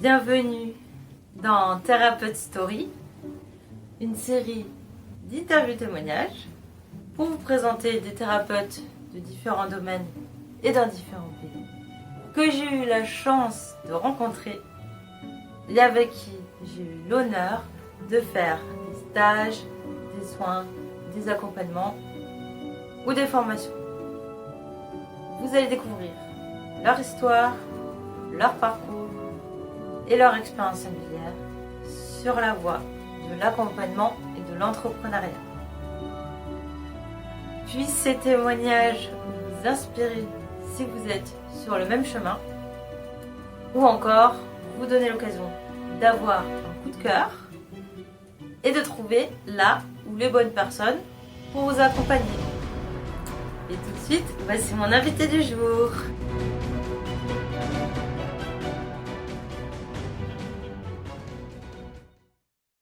Bienvenue dans Thérapeute Story, une série d'interviews témoignages pour vous présenter des thérapeutes de différents domaines et dans différents pays que j'ai eu la chance de rencontrer et avec qui j'ai eu l'honneur de faire des stages, des soins, des accompagnements ou des formations. Vous allez découvrir leur histoire, leur parcours et leur expérience singulière sur la voie de l'accompagnement et de l'entrepreneuriat. Puissent ces témoignages vous inspirer si vous êtes sur le même chemin, ou encore vous donner l'occasion d'avoir un coup de cœur et de trouver là ou les bonnes personnes pour vous accompagner. Et tout de suite, voici mon invité du jour.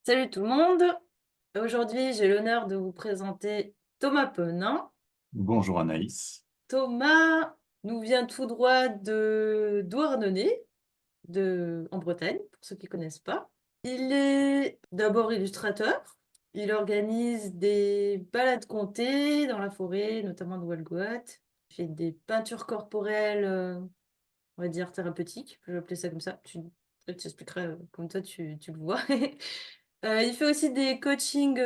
Salut tout le monde. Aujourd'hui, j'ai l'honneur de vous présenter Thomas Penin. Bonjour Anaïs. Thomas nous vient tout droit de Douarnenez, en Bretagne, pour ceux qui ne connaissent pas. Il est d'abord illustrateur. Il organise des balades comptées dans la forêt, notamment de Walgoat. Il fait des peintures corporelles, on va dire thérapeutiques, je vais appeler ça comme ça. Tu expliqueras comme toi tu le vois. Il fait aussi des coachings,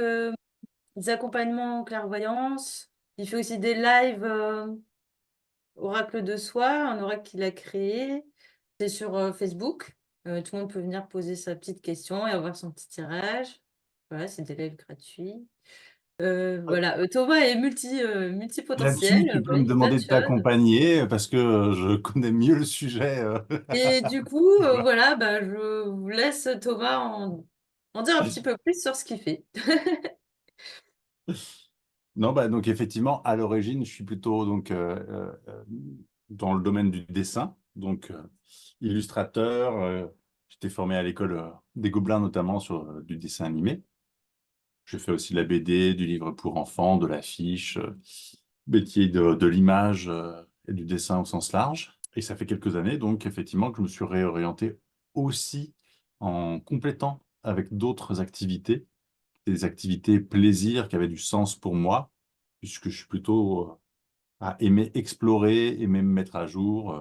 des accompagnements en clairvoyance. Il fait aussi des lives Oracle de soi, un oracle qu'il a créé. C'est sur Facebook. Tout le monde peut venir poser sa petite question et avoir son petit tirage. Voilà, c'est des lives gratuits. Voilà, Thomas est Là-dessus, multipotentiel, tu peux voilà, me il fait plein de demander de choses. t'accompagner parce que je connais mieux le sujet. Et du coup, Voilà. voilà, bah, je vous laisse Thomas en dire un petit peu plus sur ce qu'il fait. Non, bah, donc effectivement, à l'origine, je suis plutôt dans le domaine du dessin, donc illustrateur. J'étais formé à l'école des Gobelins, notamment sur du dessin animé. Je fais aussi de la BD, du livre pour enfants, de l'affiche, métier de l'image et du dessin au sens large. Et ça fait quelques années, donc, effectivement, que je me suis réorienté aussi en complétant avec d'autres activités, des activités plaisir qui avaient du sens pour moi, puisque je suis plutôt à aimer explorer, aimer me mettre à jour,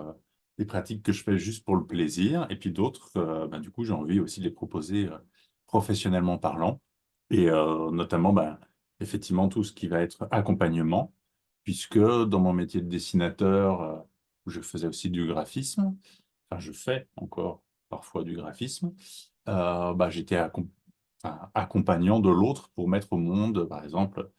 des pratiques que je fais juste pour le plaisir, et puis d'autres, du coup, j'ai envie aussi de les proposer professionnellement parlant, et notamment, effectivement, tout ce qui va être accompagnement, puisque dans mon métier de dessinateur, où je faisais aussi du graphisme, enfin, je fais encore parfois du graphisme, j'étais accompagnant de l'autre pour mettre au monde, par exemple,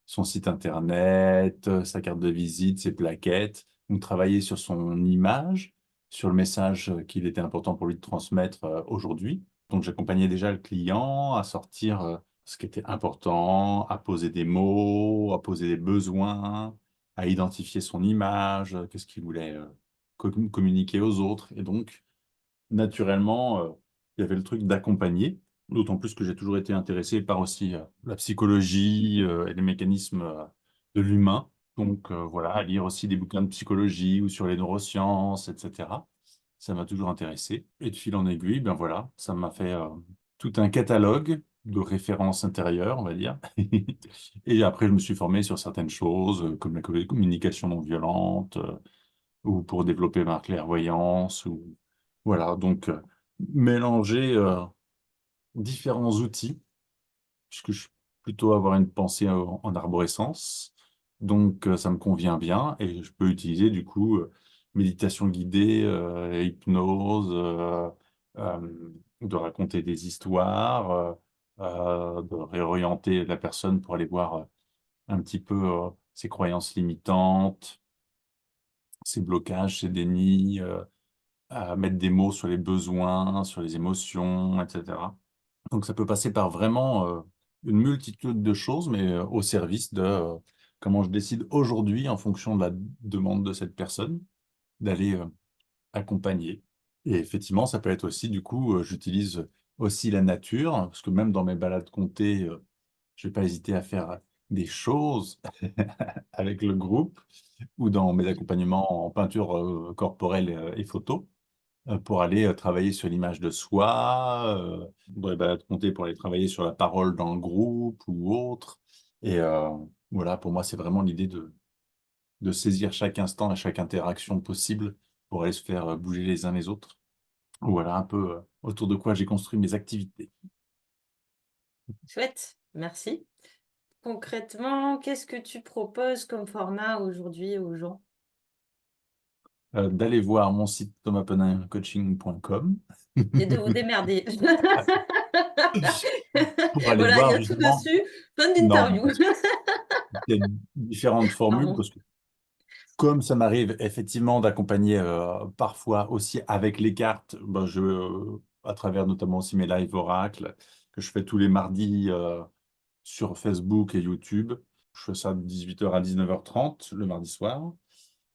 son site internet, sa carte de visite, ses plaquettes. Donc, travailler sur son image, sur le message qu'il était important pour lui de transmettre aujourd'hui. Donc, j'accompagnais déjà le client à sortir ce qui était important, à poser des mots, à poser des besoins, à identifier son image, qu'est-ce qu'il voulait communiquer aux autres. Et donc, naturellement, il y avait le truc d'accompagner, d'autant plus que j'ai toujours été intéressé par aussi la psychologie et les mécanismes de l'humain. Donc voilà, à lire aussi des bouquins de psychologie ou sur les neurosciences, etc. Ça m'a toujours intéressé. Et de fil en aiguille, ben voilà, ça m'a fait tout un catalogue de références intérieures, on va dire. Et après, je me suis formé sur certaines choses, comme la communication non violente, ou pour développer ma clairvoyance, ou voilà, donc mélanger différents outils, puisque je suis plutôt avoir une pensée en arborescence, donc ça me convient bien, et je peux utiliser du coup méditation guidée, hypnose, de raconter des histoires, de réorienter la personne pour aller voir un petit peu ses croyances limitantes, ses blocages, ses dénis, à mettre des mots sur les besoins, sur les émotions, etc. Donc ça peut passer par vraiment une multitude de choses, mais au service de comment je décide aujourd'hui, en fonction de la demande de cette personne, d'aller accompagner. Et effectivement, ça peut être aussi, du coup, j'utilise aussi la nature, parce que même dans mes balades comptées, je ne vais pas hésiter à faire des choses avec le groupe, ou dans mes accompagnements en peinture corporelle et photo. pour aller travailler sur l'image de soi, ouais, bah, de compter pour aller travailler sur la parole dans le groupe ou autre. Et voilà, pour moi, c'est vraiment l'idée de saisir chaque instant et chaque interaction possible pour aller se faire bouger les uns les autres. Voilà un peu autour de quoi j'ai construit mes activités. Chouette, merci. Concrètement, qu'est-ce que tu proposes comme format aujourd'hui aux gens? D'aller voir mon site thomaspenincoaching.com Et de vous démerder. pour aller Voilà, il y voir a tout justement, dessus, plein non, d'interviews. il y a différentes formules Pardon. parce que comme ça m'arrive effectivement d'accompagner parfois aussi avec les cartes, ben, à travers notamment aussi mes lives Oracle que je fais tous les mardis sur Facebook et YouTube. Je fais ça de 18h à 19h30 le mardi soir.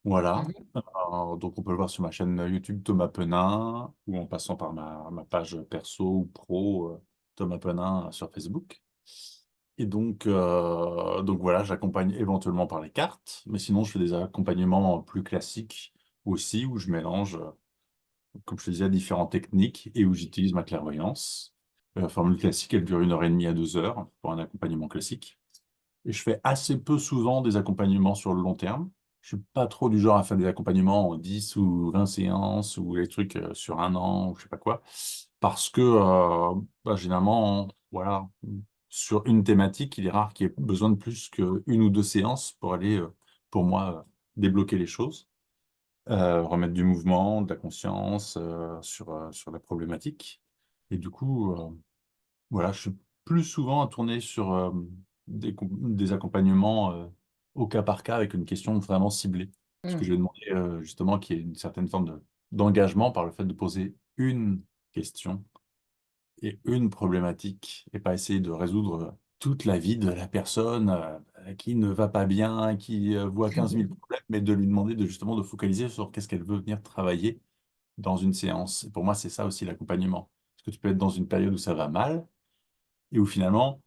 Voilà. Mhm. Donc on peut le voir sur ma chaîne YouTube Thomas Penin ou en passant par ma page perso ou pro Thomas Penin sur Facebook. Et donc voilà, j'accompagne éventuellement par les cartes, mais sinon je fais des accompagnements plus classiques aussi, où je mélange, comme je te disais, différentes techniques et où j'utilise ma clairvoyance. La formule classique, elle dure 1h30 à 2 heures pour un accompagnement classique. Et je fais assez peu souvent des accompagnements sur le long terme. Je suis pas trop du genre à faire des accompagnements en 10 ou 20 séances ou les trucs sur un an ou je sais pas quoi. Parce que bah, généralement, voilà, sur une thématique, il est rare qu'il y ait besoin de plus qu'une ou deux séances pour aller, pour moi, débloquer les choses, remettre du mouvement, de la conscience sur la problématique. Et du coup, voilà, je suis plus souvent à tourner sur des accompagnements au cas par cas avec une question vraiment ciblée. Parce que Mm. je vais demander justement qu'il y ait une certaine forme d'engagement par le fait de poser une question et une problématique et pas essayer de résoudre toute la vie de la personne qui ne va pas bien, qui voit 15 000 problèmes, mais de lui demander justement de focaliser sur qu'est-ce qu'elle veut venir travailler dans une séance. Et pour moi, c'est ça aussi l'accompagnement. Parce que tu peux être dans une période où ça va mal, et où finalement,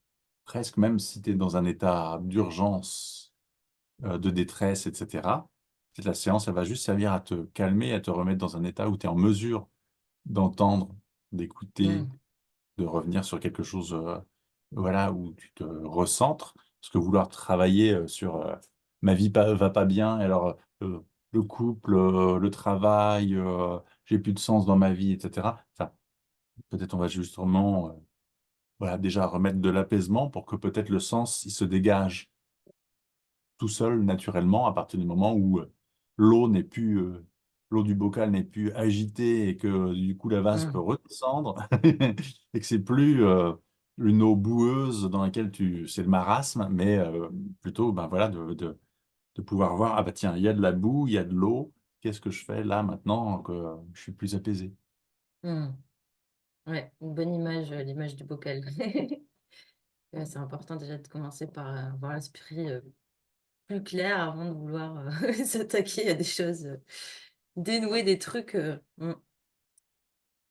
presque même si tu es dans un état d'urgence, de détresse, etc., peut-être la séance, elle va juste servir à te calmer, à te remettre dans un état où tu es en mesure d'entendre, d'écouter, Mm. de revenir sur quelque chose voilà, où tu te recentres. Parce que vouloir travailler sur ma vie va pas bien, et alors le couple, le travail, j'ai plus de sens dans ma vie, etc. Enfin, peut-être on va justement voilà, déjà remettre de l'apaisement pour que peut-être le sens il se dégage tout seul naturellement à partir du moment où l'eau n'est plus l'eau du bocal n'est plus agitée et que du coup la vase peut Mm. redescendre et que c'est plus une eau boueuse dans laquelle c'est le marasme, mais plutôt ben voilà de pouvoir voir ah bah tiens il y a de la boue, il y a de l'eau, qu'est-ce que je fais là maintenant que je suis plus apaisé. Mm. Ouais, une bonne image, l'image du bocal. Ouais, c'est important déjà de commencer par avoir l'esprit plus clair avant de vouloir s'attaquer à des choses, dénouer des trucs.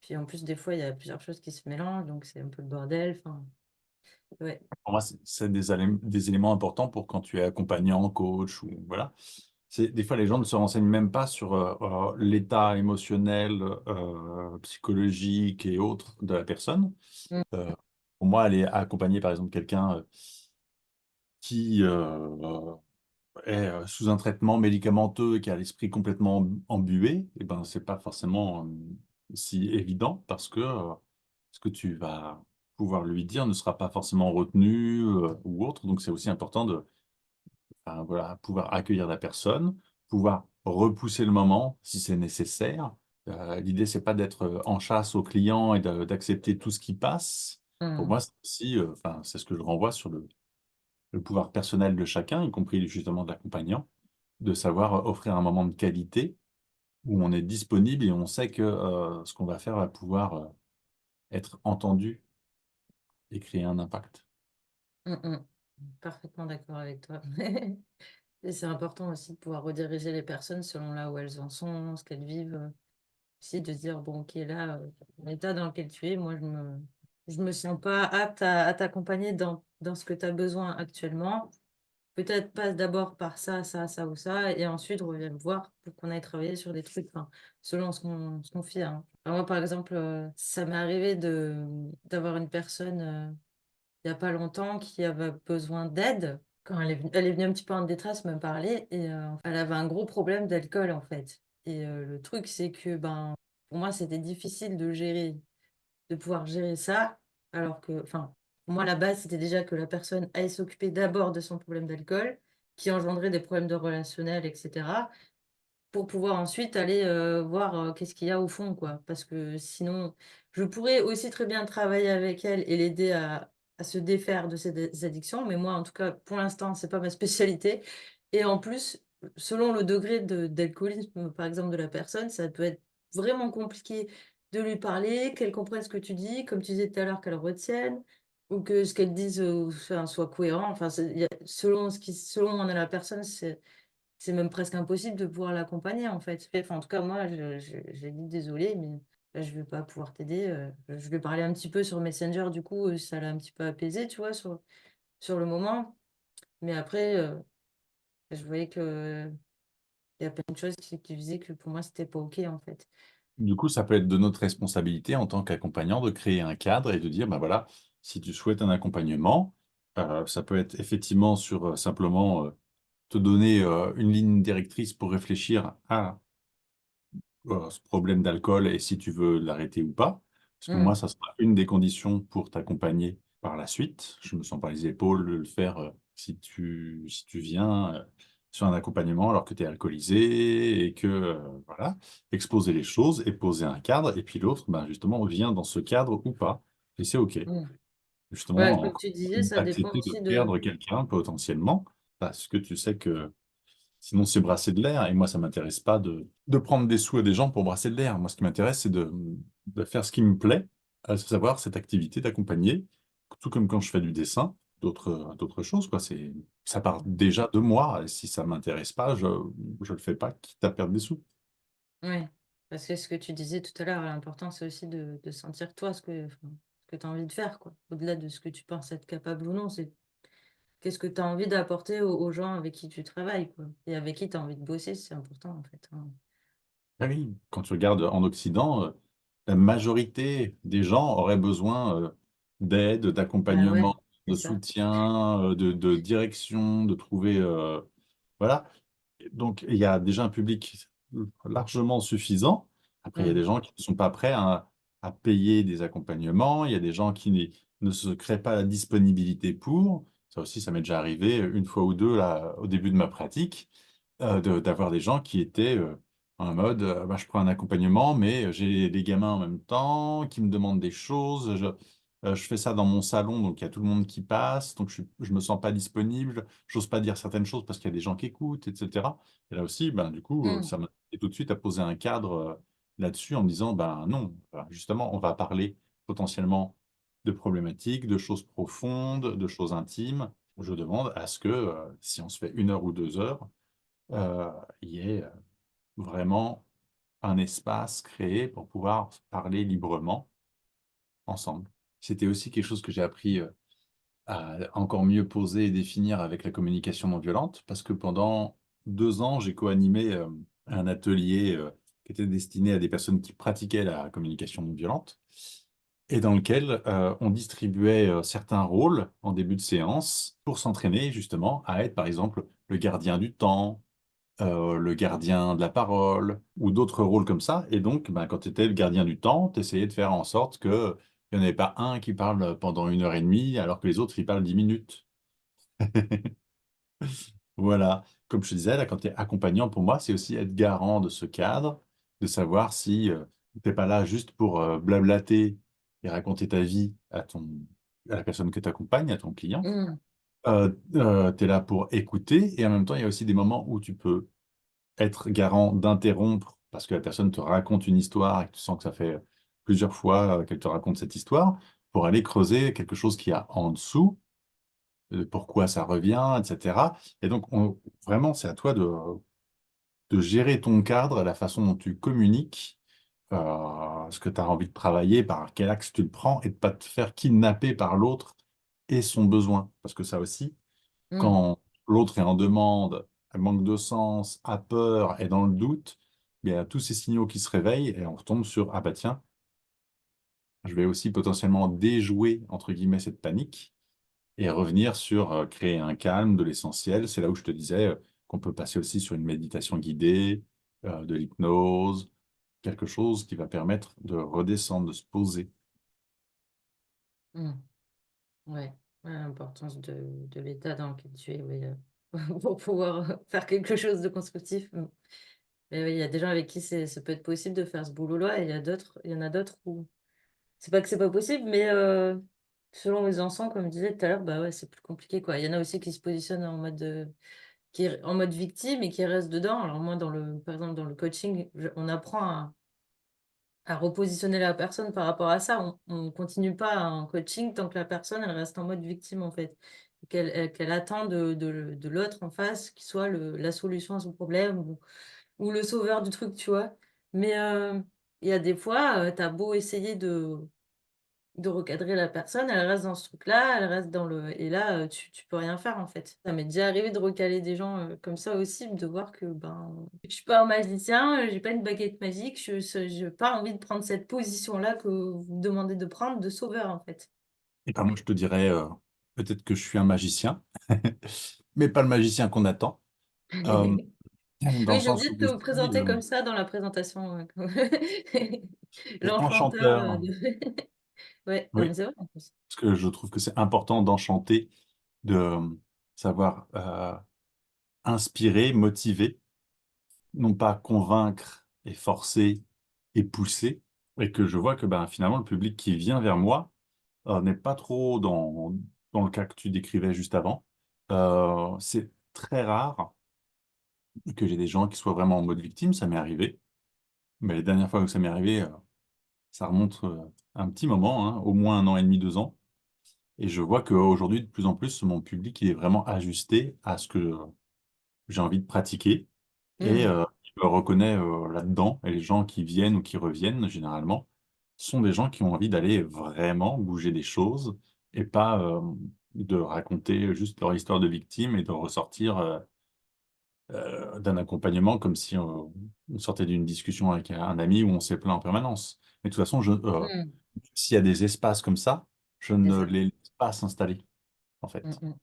Puis en plus, des fois, il y a plusieurs choses qui se mélangent, donc c'est un peu le bordel. Enfin, ouais. Pour moi, c'est des éléments importants pour quand tu es accompagnant, coach ou voilà. Des fois, les gens ne se renseignent même pas sur l'état émotionnel, psychologique et autres de la personne. Mm. Euh, pour moi, aller accompagner, par exemple, quelqu'un qui est sous un traitement médicamenteux et qui a l'esprit complètement embué, et ben, c'est pas forcément si évident parce que ce que tu vas pouvoir lui dire ne sera pas forcément retenu ou autre. Donc, c'est aussi important voilà, pouvoir accueillir la personne, pouvoir repousser le moment si c'est nécessaire. L'idée, c'est pas d'être en chasse au client et d'accepter tout ce qui passe. Pour Mm. moi, c'est aussi, enfin, c'est ce que je renvoie sur le pouvoir personnel de chacun, y compris justement de l'accompagnant, de savoir offrir un moment de qualité où on est disponible et on sait que ce qu'on va faire va pouvoir être entendu et créer un impact. Mm, mm. Parfaitement d'accord avec toi. Et c'est important aussi de pouvoir rediriger les personnes selon là où elles en sont, ce qu'elles vivent. Aussi de se dire, bon, ok, là, l'état dans lequel tu es, moi, je me sens pas apte à t'accompagner dans ce que tu as besoin actuellement. peut-être passe d'abord par ça, ça, ça ou ça, et ensuite revient me voir pour qu'on aille travailler sur des trucs, enfin, selon ce qu'on fait, hein. Alors moi, par exemple, ça m'est arrivé d'avoir une personne il n'y a pas longtemps qui avait besoin d'aide. Quand elle est venue un petit peu en détresse me parler, et elle avait un gros problème d'alcool, en fait. Et le truc, c'est que ben, pour moi, c'était difficile de pouvoir gérer ça, alors que, enfin, pour moi, la base, c'était déjà que la personne aille s'occuper d'abord de son problème d'alcool, qui engendrait des problèmes de relationnel, etc., pour pouvoir ensuite aller voir qu'est-ce qu'il y a au fond, quoi. Parce que sinon, je pourrais aussi très bien travailler avec elle et l'aider à se défaire de ses addictions, mais moi, en tout cas, pour l'instant, c'est pas ma spécialité. Et en plus, selon le degré d'alcoolisme, par exemple, de la personne, ça peut être vraiment compliqué de lui parler, qu'elle comprenne ce que tu dis, comme tu disais tout à l'heure, qu'elle retienne, ou que ce qu'elle dise enfin, soit cohérent. Enfin, selon où on est la personne, c'est même presque impossible de pouvoir l'accompagner, en fait. Enfin, en tout cas, moi, j'ai dit désolé, mais là, je vais pas pouvoir t'aider. Je lui ai parlé un petit peu sur Messenger, du coup, ça l'a un petit peu apaisé, tu vois, sur le moment. Mais après, je voyais que il y a plein de choses qui faisaient que pour moi, c'était pas OK, en fait. Du coup, ça peut être de notre responsabilité en tant qu'accompagnant de créer un cadre et de dire, ben voilà, si tu souhaites un accompagnement, ça peut être effectivement sur simplement te donner une ligne directrice pour réfléchir à ce problème d'alcool et si tu veux l'arrêter ou pas. Parce que moi, Mm, ça sera une des conditions pour t'accompagner par la suite. Je me sens pas les épaules de le faire si tu viens sur un accompagnement alors que tu es alcoolisé et que, voilà, exposer les choses et poser un cadre. Et puis l'autre, ben, justement, vient dans ce cadre ou pas. Et c'est OK. mm. Ouais, Justement, comme tu disais, ça dépend accepter de aussi de... perdre quelqu'un potentiellement parce que tu sais que sinon, c'est brasser de l'air. Et moi, ça m'intéresse pas de prendre des sous à des gens pour brasser de l'air. Moi, ce qui m'intéresse, c'est de faire ce qui me plaît, à savoir cette activité d'accompagner, tout comme quand je fais du dessin, d'autres choses, quoi. Ça part déjà de moi. Et si ça m'intéresse pas, je le fais pas, quitte à perdre des sous. Ouais, parce que ce que tu disais tout à l'heure, l'important, c'est aussi de sentir toi enfin, ce que tu as envie de faire, quoi. Au-delà de ce que tu penses être capable ou non, c'est qu'est-ce que tu as envie d'apporter aux gens avec qui tu travailles, quoi. Et avec qui tu as envie de bosser, c'est important, en fait, hein. Ah oui, quand tu regardes en Occident, la majorité des gens auraient besoin d'aide, Bah ouais, d'accompagnement, c'est de ça. soutien, de direction, de trouver... voilà. Donc, il y a déjà un public largement suffisant. Après, il y a Mm, des gens qui ne sont pas prêts à payer des accompagnements. Il y a des gens qui ne se créent pas la disponibilité pour. Ça aussi, ça m'est déjà arrivé une fois ou deux là, au début de ma pratique, d'avoir des gens qui étaient en mode bah, je prends un accompagnement, mais j'ai des gamins en même temps qui me demandent des choses. Je fais ça dans mon salon, donc il y a tout le monde qui passe, donc je me sens pas disponible, j'ose pas dire certaines choses parce qu'il y a des gens qui écoutent, etc. Et là aussi, ben, du coup, mm, ça m'a aidé tout de suite à poser un cadre là-dessus en me disant, ben non, justement, on va parler potentiellement de problématiques, de choses profondes, de choses intimes. Je demande à ce que, si on se fait 1 heure ou 2 heures, euh, il y ait vraiment un espace créé pour pouvoir parler librement ensemble. C'était aussi quelque chose que j'ai appris à encore mieux poser et définir avec la communication non violente, parce que pendant 2 ans, j'ai co-animé un atelier qui était destiné à des personnes qui pratiquaient la communication non violente, et dans lequel on distribuait certains rôles en début de séance pour s'entraîner justement à être, par exemple, le gardien du temps, le gardien de la parole, ou d'autres rôles comme ça. Et donc, ben, quand tu étais le gardien du temps, tu essayais de faire en sorte qu'il n'y en ait pas un qui parle pendant 1 heure et demie, alors que les autres, ils parlent 10 minutes. Voilà. Comme je te disais, là, quand tu es accompagnant, pour moi, c'est aussi être garant de ce cadre, de savoir si tu n'es pas là juste pour blablater et raconter ta vie à la personne que tu accompagnes, à ton client. mm, Tu es là pour écouter, et en même temps, il y a aussi des moments où tu peux être garant d'interrompre parce que la personne te raconte une histoire et que tu sens que ça fait plusieurs fois qu'elle te raconte cette histoire, pour aller creuser quelque chose qu'il y a en dessous, pourquoi ça revient, etc. Et donc, vraiment, c'est à toi de gérer ton cadre, la façon dont tu communiques, ce que tu as envie de travailler, par quel axe tu le prends, et de ne pas te faire kidnapper par l'autre et son besoin. Parce que ça aussi, mm. quand l'autre est en demande, elle manque de sens, a peur, est dans le doute, il y a tous ces signaux qui se réveillent et on retombe sur, ah bah tiens, je vais aussi potentiellement déjouer, entre guillemets, cette panique et revenir sur créer un calme, de l'essentiel. C'est là où je te disais qu'on peut passer aussi sur une méditation guidée, de l'hypnose, quelque chose qui va permettre de redescendre, de se poser. Mm. Ouais, ouais, l'importance de l'état dans lequel tu es, oui, pour pouvoir faire quelque chose de constructif. Mm. Mais oui, il y a des gens avec qui ça peut être possible de faire ce boulot-là, et il y en a d'autres où c'est pas que c'est pas possible, mais selon les enfants, comme je disais tout à l'heure, bah ouais, c'est plus compliqué, quoi. Il y en a aussi qui se positionnent en mode, en mode victime et qui restent dedans. Alors moi, par exemple, dans le coaching, on apprend à repositionner la personne par rapport à ça. On continue pas en coaching tant que la personne, elle reste en mode victime, en fait. Et qu'elle attend de l'autre en face qui soit la solution à son problème ou le sauveur du truc, tu vois. Mais il y a des fois, tu as beau essayer de recadrer la personne, elle reste dans ce truc-là, elle reste dans le... Et là, tu peux rien faire, en fait. Ça m'est déjà arrivé de recaler des gens comme ça aussi, de voir que ben, je suis pas un magicien, j'ai pas une baguette magique, je n'ai pas envie de prendre cette position-là que vous me demandez de prendre, de sauveur, en fait. Et pas moi, je te dirais, peut-être que je suis un magicien, mais pas le magicien qu'on attend, euh, dans le Oui, j'ai sens oublié où de te aussi, présenter comme ça dans la présentation. et L'enchanteur. enchanteur, Ouais, non, mais oui, c'est vrai en plus. parce que je trouve que c'est important d'enchanter, de savoir inspirer, motiver, non pas convaincre et forcer et pousser, et que je vois que ben, finalement le public qui vient vers moi n'est pas trop dans le cas que tu décrivais juste avant. C'est très rare que j'ai des gens qui soient vraiment en mode victime, ça m'est arrivé, mais les dernières fois que ça m'est arrivé, ça remonte un petit moment, hein, au moins 1 an et demi, 2 ans, et je vois qu'aujourd'hui, de plus en plus, mon public il est vraiment ajusté à ce que j'ai envie de pratiquer. Et Hmm. je me reconnais là-dedans. Et les gens qui viennent ou qui reviennent, généralement, sont des gens qui ont envie d'aller vraiment bouger des choses et pas de raconter juste leur histoire de victime et de ressortir d'un accompagnement comme si on sortait d'une discussion avec un ami où on s'est plaint en permanence. Mais de toute façon, Hmm. s'il y a des espaces comme ça, je C'est ne ça. les laisse pas s'installer, en Hmm, fait. hmm.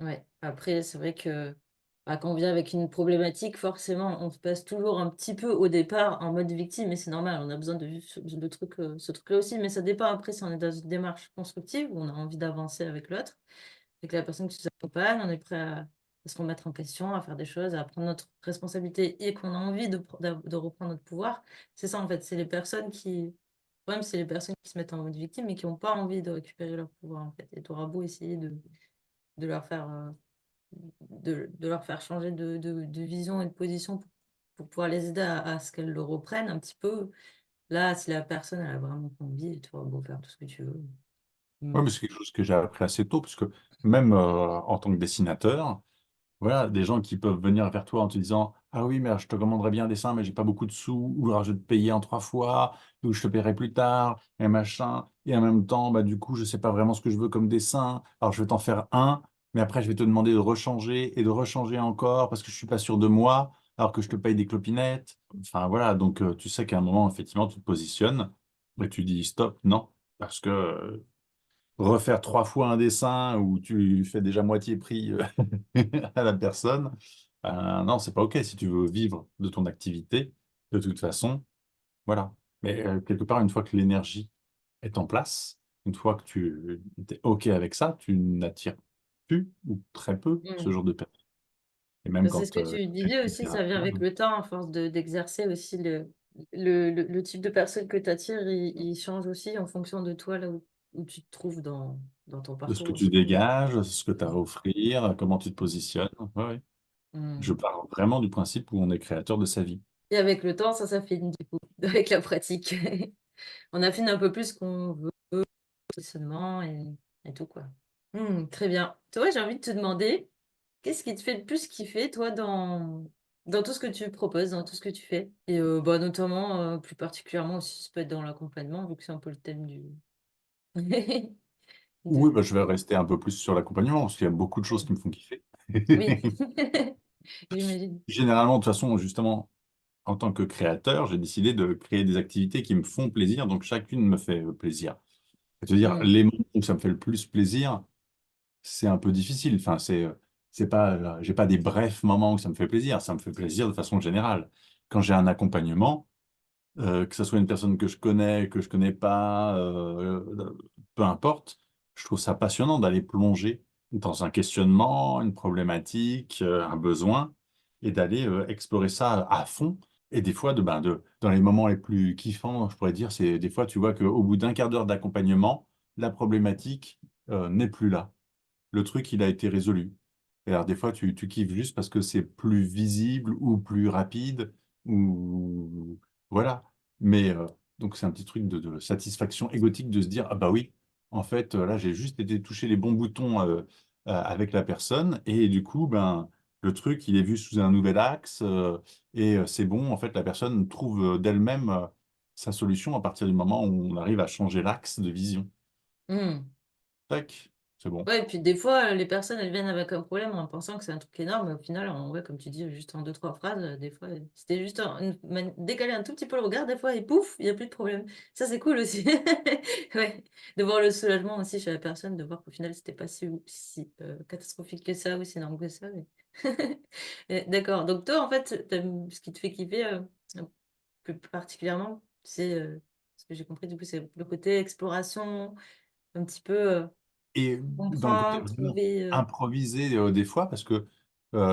Ouais. Après, c'est vrai que bah, quand on vient avec une problématique, forcément, on se passe toujours un petit peu au départ en mode victime, et c'est normal, on a besoin de vivre ce truc-là aussi, mais ça dépend après si on est dans une démarche constructive, où on a envie d'avancer avec l'autre, avec la personne qui nous accompagne, on est prêt à se remettre en question, à faire des choses, à prendre notre responsabilité et qu'on a envie de reprendre notre pouvoir. C'est ça, en fait, c'est les personnes qui... Le problème, c'est les personnes qui se mettent en mode victime et qui n'ont pas envie de récupérer leur pouvoir, en fait. Et tu auras beau essayer de leur faire... de leur faire changer de vision et de position pour pouvoir les aider à ce qu'elles le reprennent un petit peu. Là, si la personne elle a vraiment pas envie, tu vas beau faire tout ce que tu veux. Mm. Oui, mais c'est quelque chose que j'ai appris assez tôt, parce que même en tant que dessinateur, voilà, des gens qui peuvent venir vers toi en te disant, ah oui, mais je te commanderais bien un dessin, mais j'ai pas beaucoup de sous, ou alors je vais te payer en 3 fois, ou je te paierai plus tard, et machin. Et en même temps, bah, du coup, je sais pas vraiment ce que je veux comme dessin. Alors je vais t'en faire un, mais après je vais te demander de rechanger et de rechanger encore parce que je suis pas sûr de moi, alors que je te paye des clopinettes. Enfin voilà, donc tu sais qu'à un moment, effectivement, tu te positionnes et tu dis stop, non, parce que refaire 3 fois un dessin où tu fais déjà moitié prix à la personne, non, c'est pas OK si tu veux vivre de ton activité, de toute façon, voilà. Mais quelque part, une fois que l'énergie est en place, une fois que tu es OK avec ça, tu n'attires plus ou très peu ce Mm. genre de personnes. Et même C'est ce quand que tu tu disais es aussi, ça vient avec thérapeute, le temps, à force d'exercer aussi le type de personne que tu attires, il change aussi en fonction de toi, là où tu te trouves dans ton de ce parcours que tu aussi. dégages, ce que tu as à offrir, comment tu te positionnes. Ouais, ouais. Je Mm. pars vraiment du principe où on est créateur de sa vie. Et avec le temps, ça s'affine du coup, avec la pratique. On affine un peu plus ce qu'on veut, le positionnement et tout, quoi. Très bien. Toi, j'ai envie de te demander, qu'est-ce qui te fait le plus kiffer, toi, dans tout ce que tu proposes, dans tout ce que tu fais? Et bah, notamment, plus particulièrement aussi, ça peut être dans l'accompagnement, vu que c'est un peu le thème du... Oui, bah, de... je vais rester un peu plus sur l'accompagnement parce qu'il y a beaucoup de choses Oui, qui me font kiffer. oui. J'imagine. Généralement, de toute façon, justement, en tant que créateur, j'ai décidé de créer des activités qui me font plaisir, donc chacune me fait plaisir. C'est-à-dire, Mm, les moments où ça me fait le plus plaisir, c'est un peu difficile. Enfin, c'est pas, j'ai pas des brefs moments où ça me fait plaisir. Ça me fait plaisir de façon générale. Quand j'ai un accompagnement, que ce soit une personne que je connais pas, peu importe, je trouve ça passionnant d'aller plonger dans un questionnement, une problématique, un besoin, et d'aller explorer ça à fond. Et des fois, dans les moments les plus kiffants, je pourrais dire, c'est des fois, tu vois qu'au bout d'un quart d'heure d'accompagnement, la problématique n'est plus là. Le truc, il a été résolu. Et alors, des fois, tu kiffes juste parce que c'est plus visible ou plus rapide, ou voilà. Mais donc, c'est un petit truc de satisfaction égotique de se dire, ah bah oui, en fait, là, j'ai juste été toucher les bons boutons avec la personne, et du coup, ben, le truc, il est vu sous un nouvel axe, et c'est bon, en fait, la personne trouve d'elle-même sa solution à partir du moment où on arrive à changer l'axe de vision. mm. Tac, c'est bon. Ouais, et puis des fois, les personnes, elles viennent avec un problème en pensant que c'est un truc énorme, mais au final, ouais, comme tu dis, juste en deux, trois phrases, des fois, c'était juste décaler un tout petit peu le regard, des fois, et pouf, il n'y a plus de problème. Ça, c'est cool aussi. Ouais, de voir le soulagement aussi chez la personne, de voir qu'au final, c'était pas si catastrophique que ça, ou si énorme que ça. D'accord. Donc toi, en fait, ce qui te fait kiffer plus particulièrement, c'est, ce que j'ai compris, du coup, c'est le côté exploration, un petit peu Et dans le côté comprendre, vraiment trouver. improvisé des fois, parce que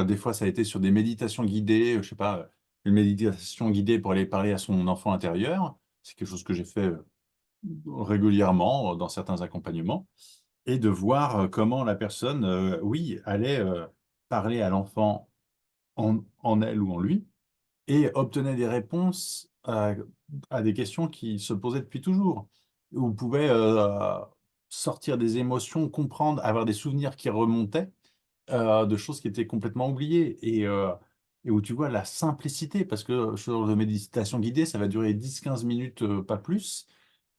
des fois ça a été sur des méditations guidées, je sais pas, une méditation guidée pour aller parler à son enfant intérieur, c'est quelque chose que j'ai fait régulièrement dans certains accompagnements, et de voir comment la personne, oui, allait parler à l'enfant en elle ou en lui, et obtenait des réponses à des questions qui se posaient depuis toujours, où pouvait sortir des émotions, comprendre, avoir des souvenirs qui remontaient de choses qui étaient complètement oubliées, et où tu vois la simplicité, parce que sur de méditation guidée, ça va durer 10-15 minutes, pas plus,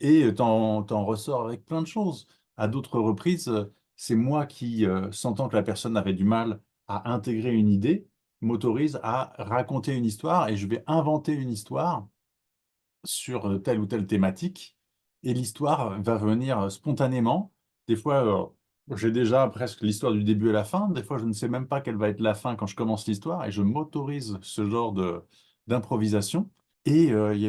et t'en ressors avec plein de choses. À d'autres reprises, c'est moi qui, sentant que la personne avait du mal à intégrer une idée, m'autorise à raconter une histoire, et je vais inventer une histoire sur telle ou telle thématique, et l'histoire va venir spontanément. Des fois, j'ai déjà presque l'histoire du début à la fin. Des fois, je ne sais même pas quelle va être la fin quand je commence l'histoire, et je m'autorise ce genre d'improvisation. Et il y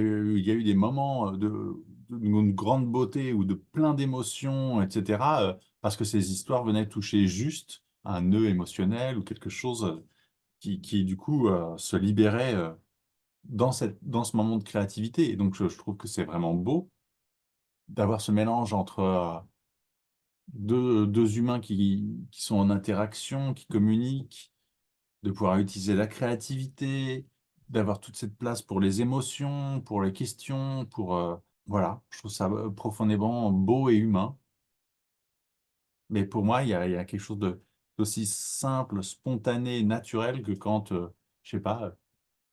a eu des moments d'une grande beauté ou de plein d'émotions, etc., parce que ces histoires venaient toucher juste un nœud émotionnel ou quelque chose qui du coup, se libérait dans ce moment de créativité. Et donc, je trouve que c'est vraiment beau d'avoir ce mélange entre deux humains qui sont en interaction, qui communiquent, de pouvoir utiliser la créativité, d'avoir toute cette place pour les émotions, pour les questions, voilà, je trouve ça profondément beau et humain. Mais pour moi, il y a quelque chose d'aussi simple, spontané, naturel que quand, je sais pas,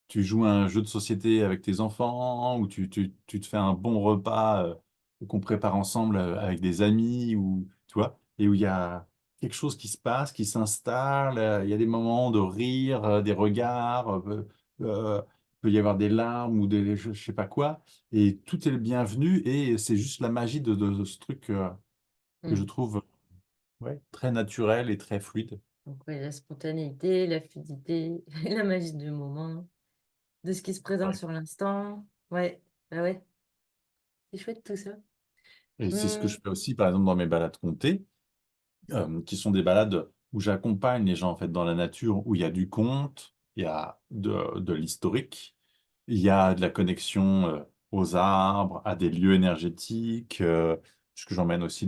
tu joues à un jeu de société avec tes enfants, ou tu te fais un bon repas qu'on prépare ensemble avec des amis, ou tu vois, et où il y a quelque chose qui se passe, qui s'installe, il y a des moments de rire, des regards, peut y avoir des larmes ou je sais pas quoi, et tout est le bienvenu, et c'est juste la magie de ce truc que je Hmm. trouve ouais, très naturel et très fluide. Donc, ouais, la spontanéité, la fluidité, la magie du moment, de ce qui se présente Ouais. sur l'instant. Ouais, bah ouais, c'est chouette tout ça. Et c'est ce que Hmm. je fais aussi, par exemple, dans mes balades comptées, qui sont des balades où j'accompagne les gens en fait dans la nature, où il y a du conte, il y a de l'historique, il y a de la connexion aux arbres, à des lieux énergétiques, puisque j'emmène aussi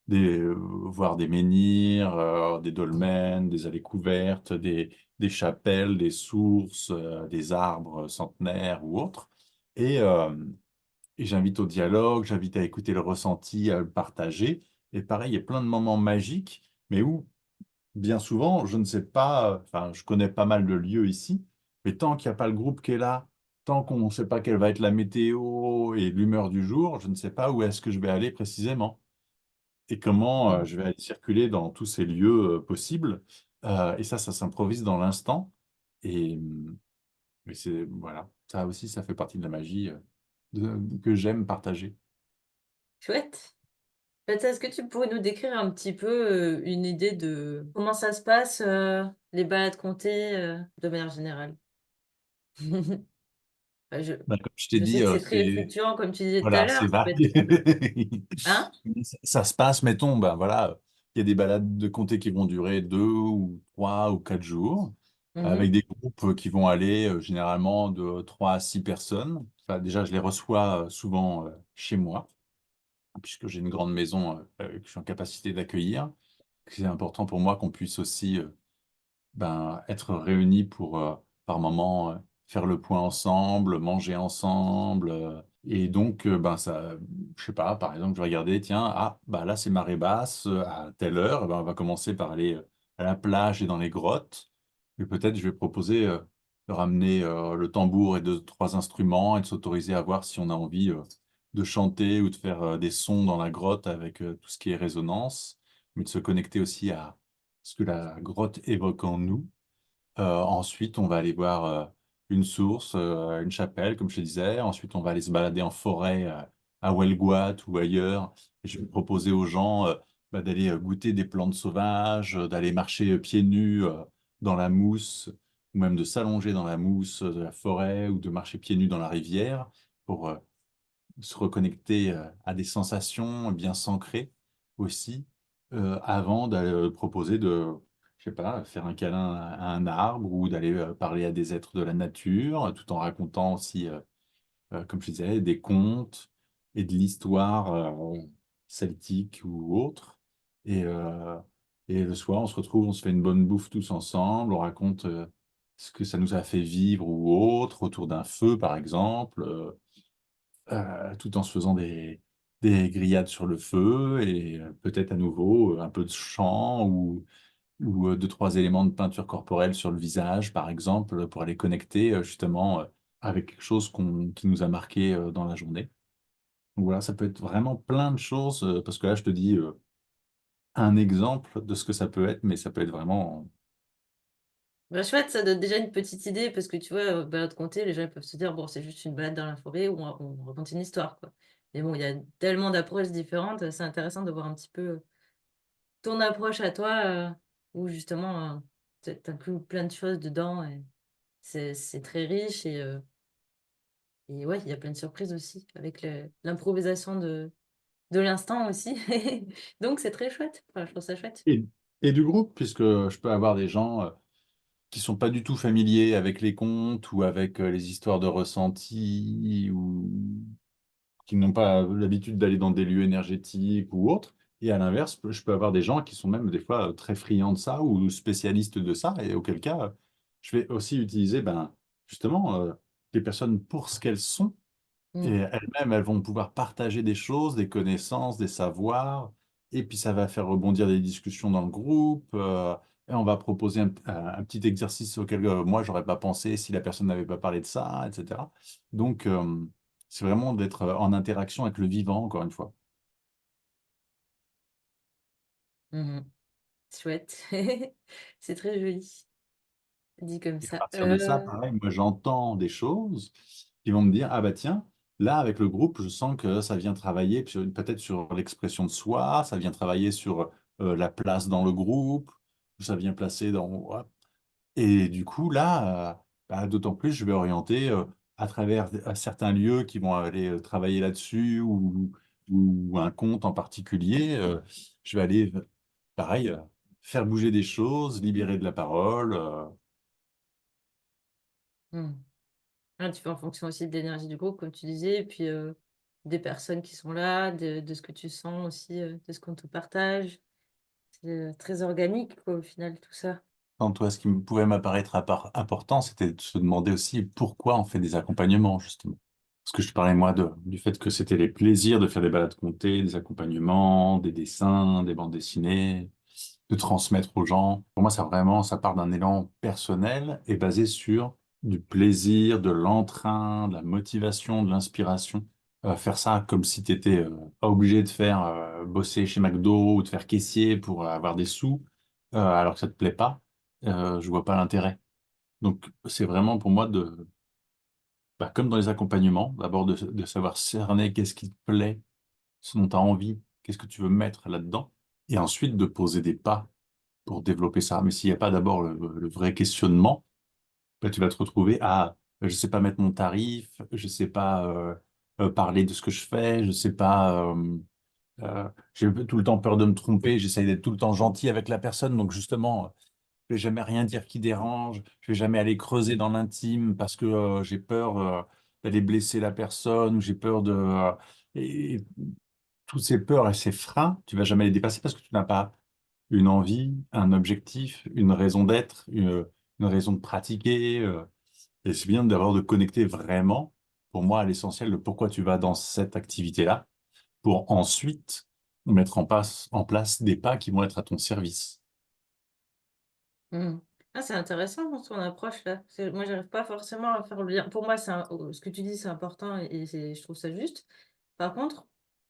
voir des menhirs, des dolmens, des allées couvertes, des chapelles, des sources, des arbres centenaires ou autres. Et, euh, et j'invite au dialogue, j'invite à écouter le ressenti, à le partager. Et pareil, il y a plein de moments magiques, mais où, bien souvent, je ne sais pas, enfin, je connais pas mal de lieux ici, mais tant qu'il n'y a pas le groupe qui est là, tant qu'on ne sait pas quelle va être la météo et l'humeur du jour, je ne sais pas où est-ce que je vais aller précisément. et comment Mhm. je vais aller circuler dans tous ces lieux possibles. Et ça s'improvise dans l'instant. Et, mais c'est, voilà, ça aussi, ça fait partie de la magie que j'aime partager. Chouette. Est-ce que tu pourrais nous décrire un petit peu une idée de comment ça se passe, les balades comptées, de manière générale? Enfin, Ben, comme je t'ai je sais dit, que c'est très c'est fluctuant, comme tu disais tout à voilà, c'est l'heure. Ça peut être... varié. Hein? Ça se passe, mettons, ben voilà, il y a des balades de comté qui vont durer 2 ou 3 ou 4 jours, avec Mhm. des groupes qui vont aller généralement de 3 à 6 personnes. Enfin, déjà, je les reçois souvent chez moi, puisque j'ai une grande maison que je suis en capacité d'accueillir. C'est important pour moi qu'on puisse aussi ben, être réunis pour, par moment, faire le point ensemble, manger ensemble. Et donc, ben, ça, je sais pas, par exemple, je vais regarder, tiens, ah, bah là, c'est marée basse à telle heure. Eh ben, on va commencer par aller à la plage et dans les grottes. Et peut-être, je vais proposer de ramener le tambour et 2, 3 instruments et de s'autoriser à voir si on a envie de chanter ou de faire des sons dans la grotte avec tout ce qui est résonance, mais de se connecter aussi à ce que la grotte évoque en nous. Ensuite, on va aller voir une source, une chapelle, comme je te disais. Ensuite, on va aller se balader en forêt à Huelguat ou ailleurs. Et je vais proposer aux gens bah, d'aller goûter des plantes sauvages, d'aller marcher pieds nus dans la mousse, ou même de s'allonger dans la mousse de la forêt, ou de marcher pieds nus dans la rivière pour se reconnecter à des sensations bien s'ancrer aussi, avant d'aller proposer de, je sais pas, faire un câlin à un arbre ou d'aller parler à des êtres de la nature, tout en racontant aussi, comme je disais, des contes et de l'histoire celtique ou autre. Et, euh, et le soir, on se retrouve, on se fait une bonne bouffe tous ensemble, on raconte ce que ça nous a fait vivre ou autre, autour d'un feu, par exemple. Tout en se faisant des grillades sur le feu et peut-être à nouveau un peu de chant ou 2, 3 éléments de peinture corporelle sur le visage, par exemple, pour aller connecter justement avec quelque chose qui nous a marqué dans la journée. Donc voilà, ça peut être vraiment plein de choses, parce que là, je te dis un exemple de ce que ça peut être, mais ça peut être vraiment... Bah, chouette, ça donne déjà une petite idée parce que tu vois, balade comptée, les gens ils peuvent se dire, bon, c'est juste une balade dans la forêt où on raconte une histoire, quoi. Mais bon, il y a tellement d'approches différentes, c'est intéressant de voir un petit peu ton approche à toi, où justement, t'inclus plein de choses dedans et c'est très riche et ouais, il y a plein de surprises aussi avec l'improvisation de l'instant aussi. Donc c'est très chouette. Enfin, je trouve ça chouette. Et, et du groupe, puisque je peux avoir des gens qui sont pas du tout familiers avec les contes ou avec les histoires de ressenti ou qui n'ont pas l'habitude d'aller dans des lieux énergétiques ou autres. Et à l'inverse, je peux avoir des gens qui sont même des fois très friands de ça ou spécialistes de ça, et auquel cas, je vais aussi utiliser ben, justement les personnes pour ce qu'elles sont, et Mm. elles-mêmes, elles vont pouvoir partager des choses, des connaissances, des savoirs, et puis ça va faire rebondir des discussions dans le groupe, et on va proposer un petit exercice auquel moi, j'aurais pas pensé si la personne n'avait pas parlé de ça, etc. Donc, c'est vraiment d'être en interaction avec le vivant, encore une fois. Mhm. Chouette. C'est très joli, dit comme Et à ça. partir de ça, pareil, moi, j'entends des choses qui vont me dire, ah bah tiens, là, avec le groupe, je sens que ça vient travailler peut-être sur l'expression de soi, ça vient travailler sur la place dans le groupe, ça vient placer dans... ouais. Et du coup, là, bah, d'autant plus, je vais orienter à travers certains lieux qui vont aller travailler là-dessus ou un compte en particulier. Je vais aller, pareil, faire bouger des choses, libérer de la parole. Mm. Ah, tu fais en fonction aussi de l'énergie du groupe, comme tu disais, et puis des personnes qui sont là, de ce que tu sens aussi, de ce qu'on te partage. C'est très organique, quoi, au final, tout ça. Quand toi, ce qui pouvait m'apparaître important, c'était de se demander aussi pourquoi on fait des accompagnements, justement. Parce que je te parlais, moi, du fait que c'était les plaisirs de faire des balades comptées, des accompagnements, des dessins, des bandes dessinées, de transmettre aux gens. Pour moi, ça vraiment, ça part d'un élan personnel et basé sur du plaisir, de l'entrain, de la motivation, de l'inspiration. faire ça comme si tu étais obligé de faire bosser chez McDo ou de faire caissier pour avoir des sous, alors que ça te plaît pas, je vois pas l'intérêt. Donc, c'est vraiment pour moi comme dans les accompagnements, d'abord de savoir cerner qu'est-ce qui te plaît, ce dont tu as envie, qu'est-ce que tu veux mettre là-dedans, et ensuite de poser des pas pour développer ça. Mais s'il n'y a pas d'abord le vrai questionnement, ben, tu vas te retrouver à, je sais pas mettre mon tarif, je sais pas parler de ce que je fais, je sais pas, j'ai tout le temps peur de me tromper, j'essaye d'être tout le temps gentil avec la personne, donc justement, je vais jamais rien dire qui dérange, je vais jamais aller creuser dans l'intime parce que j'ai peur d'aller blesser la personne ou j'ai peur de et toutes ces peurs et ces freins, tu vas jamais les dépasser parce que tu n'as pas une envie, un objectif, une raison d'être, une raison de pratiquer. Et c'est bien d'avoir de connecter vraiment, pour moi, à l'essentiel de pourquoi tu vas dans cette activité-là, pour ensuite mettre en place des pas qui vont être à ton service. Hmm. Ah, c'est intéressant ton approche là. Moi, j'arrive pas forcément à faire le lien. Pour moi, ce que tu dis, c'est important et je trouve ça juste. Par contre,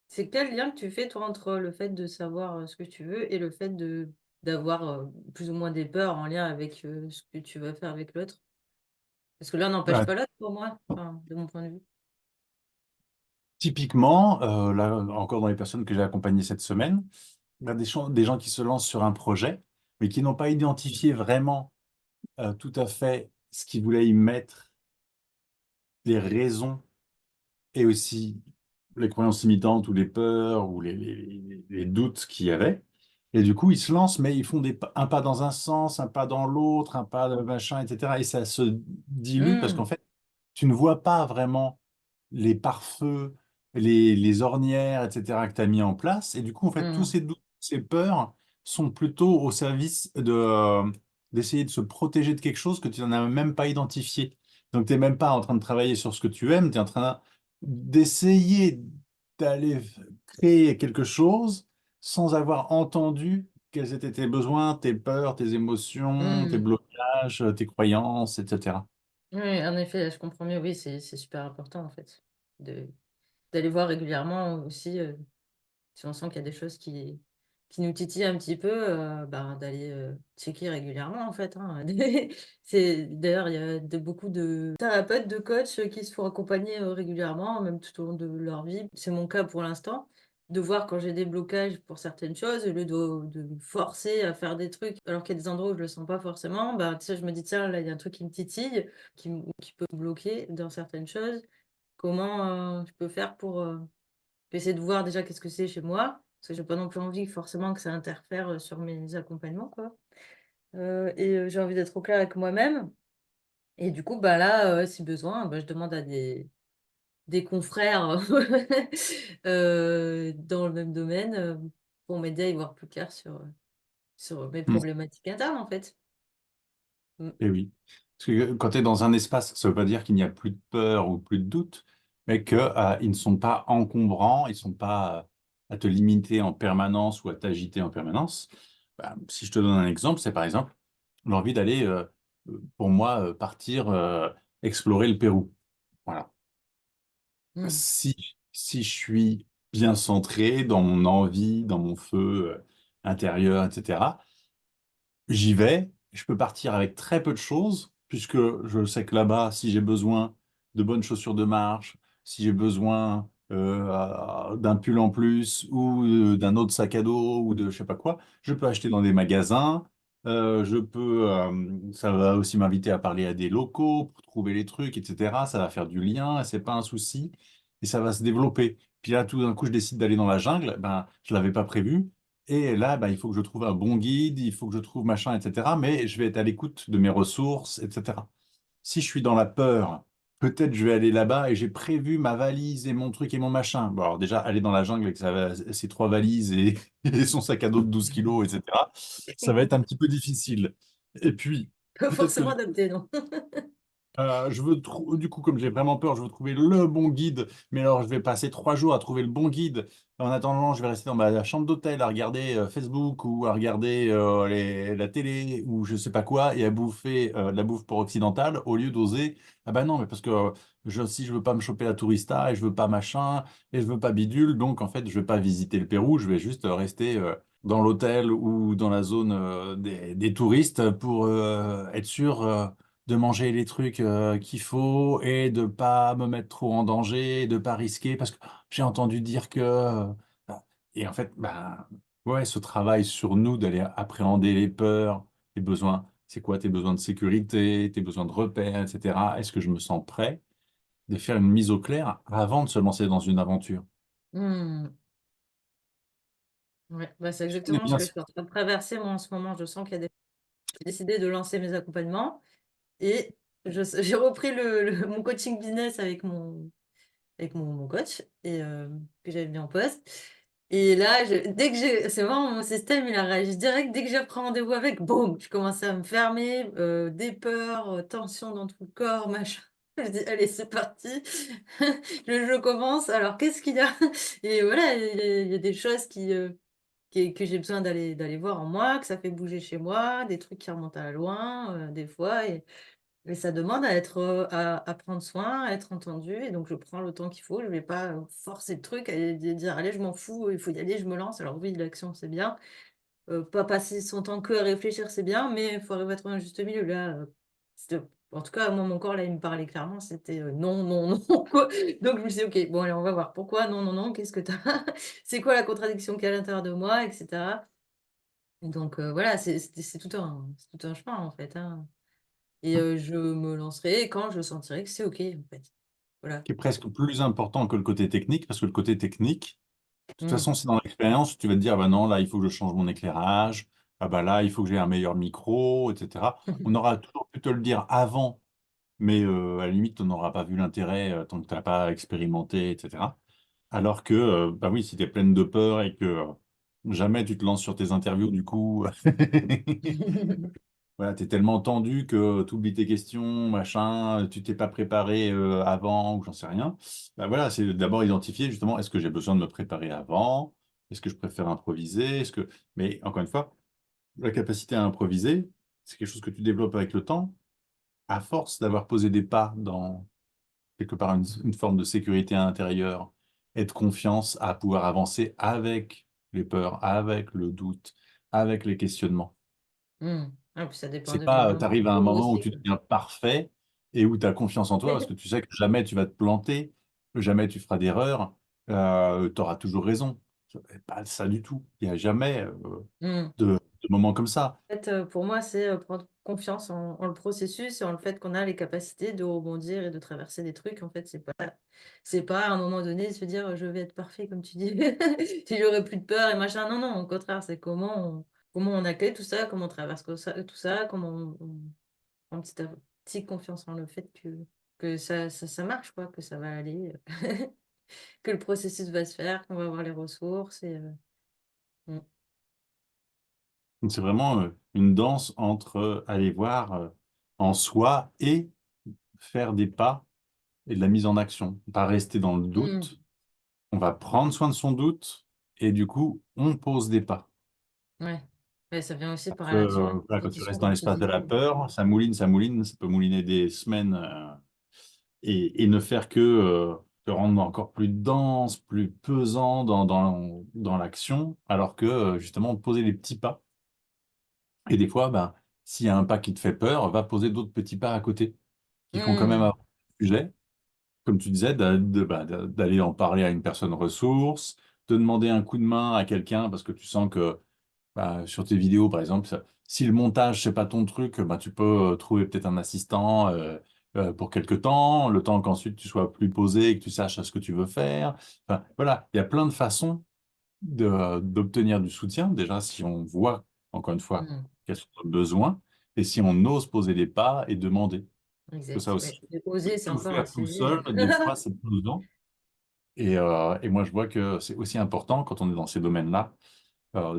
c'est quel lien que tu fais toi entre le fait de savoir ce que tu veux et le fait de d'avoir plus ou moins des peurs en lien avec ce que tu vas faire avec l'autre? Parce que l'un n'empêche Bah, pas l'autre pour moi, enfin, de mon point de vue. typiquement, là, encore dans les personnes que j'ai accompagnées cette semaine, il y a des gens qui se lancent sur un projet, mais qui n'ont pas identifié vraiment tout à fait ce qu'ils voulaient y mettre, les raisons et aussi les croyances limitantes ou les peurs ou les doutes qu'il y avait. Et du coup, ils se lancent, mais ils font un pas dans un sens, un pas dans l'autre, un pas de machin, etc. Et ça se dilue parce qu'en Hmm. fait, tu ne vois pas vraiment les pare-feux, les ornières, etc. que tu as mis en place. Et du coup, en fait, tous Hmm. ces doutes, ces peurs sont plutôt au service d'essayer de se protéger de quelque chose que tu n'en as même pas identifié. Donc, tu n'es même pas en train de travailler sur ce que tu aimes, tu es en train d'essayer d'aller créer quelque chose sans avoir entendu quels étaient tes besoins, tes peurs, tes émotions, tes Hmm. blocages, tes croyances, etc. Oui, en effet, je comprends mieux. Oui, c'est super important en fait d'aller voir régulièrement aussi. Si on sent qu'il y a des choses qui nous titillent un petit peu, ben, d'aller checker régulièrement en fait, hein. D'ailleurs, il y a beaucoup de thérapeutes, de coachs qui se font accompagner régulièrement, même tout au long de leur vie. C'est mon cas pour l'instant, de voir quand j'ai des blocages pour certaines choses, au lieu de me forcer à faire des trucs, alors qu'il y a des endroits où je le sens pas forcément, bah, tu sais, je me dis, tiens, là, il y a un truc qui me titille, qui peut me bloquer dans certaines choses. Comment je peux faire pour essayer de voir déjà qu'est-ce que c'est chez moi, parce que j'ai pas non plus envie forcément que ça interfère sur mes accompagnements, quoi. J'ai envie d'être au clair avec moi-même. Et du coup, bah là, si besoin, bah, je demande à des confrères dans le même domaine pour m'aider à y voir plus clair sur mes problématiques internes, en fait. Mm. Et oui. Parce que quand tu es dans un espace, ça ne veut pas dire qu'il n'y a plus de peur ou plus de doute, mais qu'ils ne sont pas encombrants, ils ne sont pas à te limiter en permanence ou à t'agiter en permanence. Bah, si je te donne un exemple, c'est par exemple l'envie d'aller, pour moi, partir explorer le Pérou. Voilà. Mm. Si je suis bien centré dans mon envie, dans mon feu intérieur, etc., j'y vais, je peux partir avec très peu de choses, puisque je sais que là-bas, si j'ai besoin de bonnes chaussures de marche, si j'ai besoin d'un pull en plus ou d'un autre sac à dos ou de je sais pas quoi, je peux acheter dans des magasins. Ça va aussi m'inviter à parler à des locaux pour trouver les trucs, etc. Ça va faire du lien, c'est pas un souci et ça va se développer. Puis là, tout d'un coup, je décide d'aller dans la jungle, ben, je l'avais pas prévu. Et là, bah, il faut que je trouve un bon guide, il faut que je trouve machin, etc. Mais je vais être à l'écoute de mes ressources, etc. Si je suis dans la peur, peut-être je vais aller là-bas et j'ai prévu ma valise et mon truc et mon machin. Bon, alors déjà, aller dans la jungle avec ses trois valises et, et son sac à dos de 12 kilos, etc., ça va être un petit peu difficile. Et puis, Pas peut-être que forcément adapté, non. Du coup, comme j'ai vraiment peur, je veux trouver le bon guide. Mais alors, je vais passer 3 jours à trouver le bon guide. En attendant, je vais rester dans ma chambre d'hôtel à regarder Facebook ou à regarder la télé ou je sais pas quoi et à bouffer de la bouffe pour occidentale au lieu d'oser. Ah bah non, mais parce que si je veux pas me choper la tourista et je veux pas machin et je veux pas bidule, donc en fait, je vais pas visiter le Pérou. Je vais juste rester dans l'hôtel ou dans la zone des touristes pour être sûr de manger les trucs qu'il faut et de pas me mettre trop en danger, et de pas risquer parce que j'ai entendu dire que et en fait ouais, ce travail sur nous d'aller appréhender les peurs, les besoins, c'est quoi tes besoins de sécurité, tes besoins de repères, etc. Est-ce que je me sens prêt de faire une mise au clair avant de se lancer dans une aventure? Hmm. Ouais, bah, c'est Je connais exactement ce bien que je suis en train de traverser moi en ce moment. Je sens qu'il y a des... J'ai décidé de lancer mes accompagnements et j'ai repris mon coaching business avec mon coach et que j'avais mis en poste. Et là, dès que j'ai, c'est vraiment mon système, il a réagi direct. Dès que j'ai pris rendez-vous avec, boum, je commençais à me fermer, des peurs, tension dans tout le corps, machin. Je dis, allez, c'est parti, le jeu commence. Alors, qu'est-ce qu'il y a? Et voilà, il y a des choses que j'ai besoin d'aller voir en moi, que ça fait bouger chez moi, des trucs qui remontent à loin, des fois. Et ça demande à être, à prendre soin, à être entendu. Et donc, je prends le temps qu'il faut. Je ne vais pas forcer le truc, à dire, allez, je m'en fous, il faut y aller, je me lance. Alors oui, l'action, c'est bien. Pas passer son temps que à réfléchir, c'est bien, mais il faut arriver à trouver un juste milieu. Là, en tout cas, moi, mon corps, là, il me parlait clairement. C'était non, non, non, quoi. Donc, je me suis dit, OK, bon, allez, on va voir. Pourquoi non, non, non, qu'est-ce que tu as? C'est quoi la contradiction qu'il y a à l'intérieur de moi, etc. Donc, voilà, c'est tout un chemin, en fait, hein. Et je me lancerai quand je sentirai que c'est OK, en fait. Voilà. Qui est presque plus important que le côté technique, parce que le côté technique, de toute Mm. façon, c'est dans l'expérience, tu vas te dire, ah bah non, là, il faut que je change mon éclairage, ah bah là, il faut que j'ai un meilleur micro, etc. On aura toujours pu te le dire avant, mais à la limite, on n'aura pas vu l'intérêt tant que tu n'as pas expérimenté, etc. Alors que, bah oui, si tu es pleine de peur et que jamais tu te lances sur tes interviews, du coup, voilà, tu es tellement tendu que tu oublies tes questions, machin, tu t'es pas préparé avant ou j'en sais rien. Bah voilà, c'est d'abord identifier justement, est-ce que j'ai besoin de me préparer avant? Est-ce que je préfère improviser? Mais encore une fois, la capacité à improviser, c'est quelque chose que tu développes avec le temps, à force d'avoir posé des pas dans quelque part une forme de sécurité intérieure et de confiance à pouvoir avancer avec les peurs, avec le doute, avec les questionnements. Mm. Ah, puis ça dépend C'est de pas, ton tu arrives à un niveau moment où aussi, tu quoi. deviens parfait et où tu as confiance en toi parce que tu sais que jamais tu vas te planter, que jamais tu feras d'erreur, tu auras toujours raison. Pas ça du tout. Il n'y a jamais Mm. de moment comme ça. En fait, pour moi, c'est prendre confiance en le processus et en le fait qu'on a les capacités de rebondir et de traverser des trucs. En fait, c'est pas à un moment donné se dire je vais être parfait, comme tu dis, si j'aurais plus de peur et machin. Non, non, au contraire, c'est comment on accueille tout ça, comment on traverse tout ça, comment on prend petit à petit confiance en le fait que ça marche, quoi, que ça va aller, que le processus va se faire, qu'on va avoir les ressources. Mm. Donc, c'est vraiment une danse entre aller voir en soi et faire des pas et de la mise en action. Pas rester dans le Mm. doute. On va prendre soin de son doute et du coup, on pose des pas. Ouais. Ouais, ça vient aussi par la nature, une Voilà, quand tu répétition, restes dans comme tu l'espace de la disais. peur, ça mouline, ça peut mouliner des semaines et ne faire que te rendre encore plus dense, plus pesant dans l'action, alors que justement poser des petits pas. Et des fois, ben, s'il y a un pas qui te fait peur, va poser d'autres petits pas à côté qui font quand même Mm. avancer le sujet. Comme tu disais, d'aller en parler à une personne ressource, de demander un coup de main à quelqu'un parce que tu sens que bah, sur tes vidéos, par exemple, si le montage, c'est pas ton truc, bah, tu peux trouver peut-être un assistant pour quelque temps, le temps qu'ensuite tu sois plus posé et que tu saches ce que tu veux faire. Enfin, voilà, il y a plein de façons d'obtenir du soutien. Déjà, si on voit, encore une fois, Mm. quels sont nos besoins et si on ose poser des pas et demander. Que ça Exact. Ouais. aussi, Et oser, c'est tout encore faire tout assez. seul, des fois, c'est pesant. Et moi, je vois que c'est aussi important quand on est dans ces domaines-là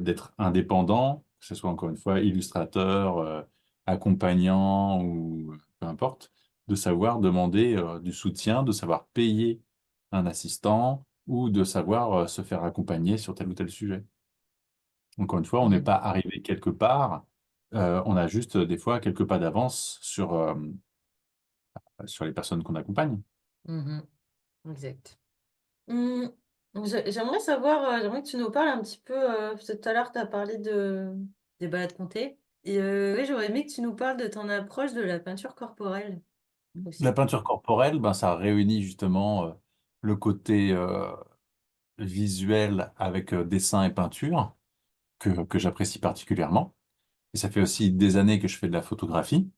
d'être indépendant, que ce soit encore une fois illustrateur, accompagnant ou peu importe, de savoir demander du soutien, de savoir payer un assistant ou de savoir se faire accompagner sur tel ou tel sujet. Encore une fois, on n'est Mhm. pas arrivé quelque part, on a juste des fois quelques pas d'avance sur les personnes qu'on accompagne. Mhm. Exact. Hum, J'aimerais savoir, j'aimerais que tu nous parles un petit peu, parce que tout à l'heure tu as parlé des balades comptées. Et oui, j'aurais aimé que tu nous parles de ton approche de la peinture corporelle La aussi. peinture corporelle, ben, ça réunit justement le côté visuel avec dessin et peinture que j'apprécie particulièrement. Et ça fait aussi des années que je fais de la photographie.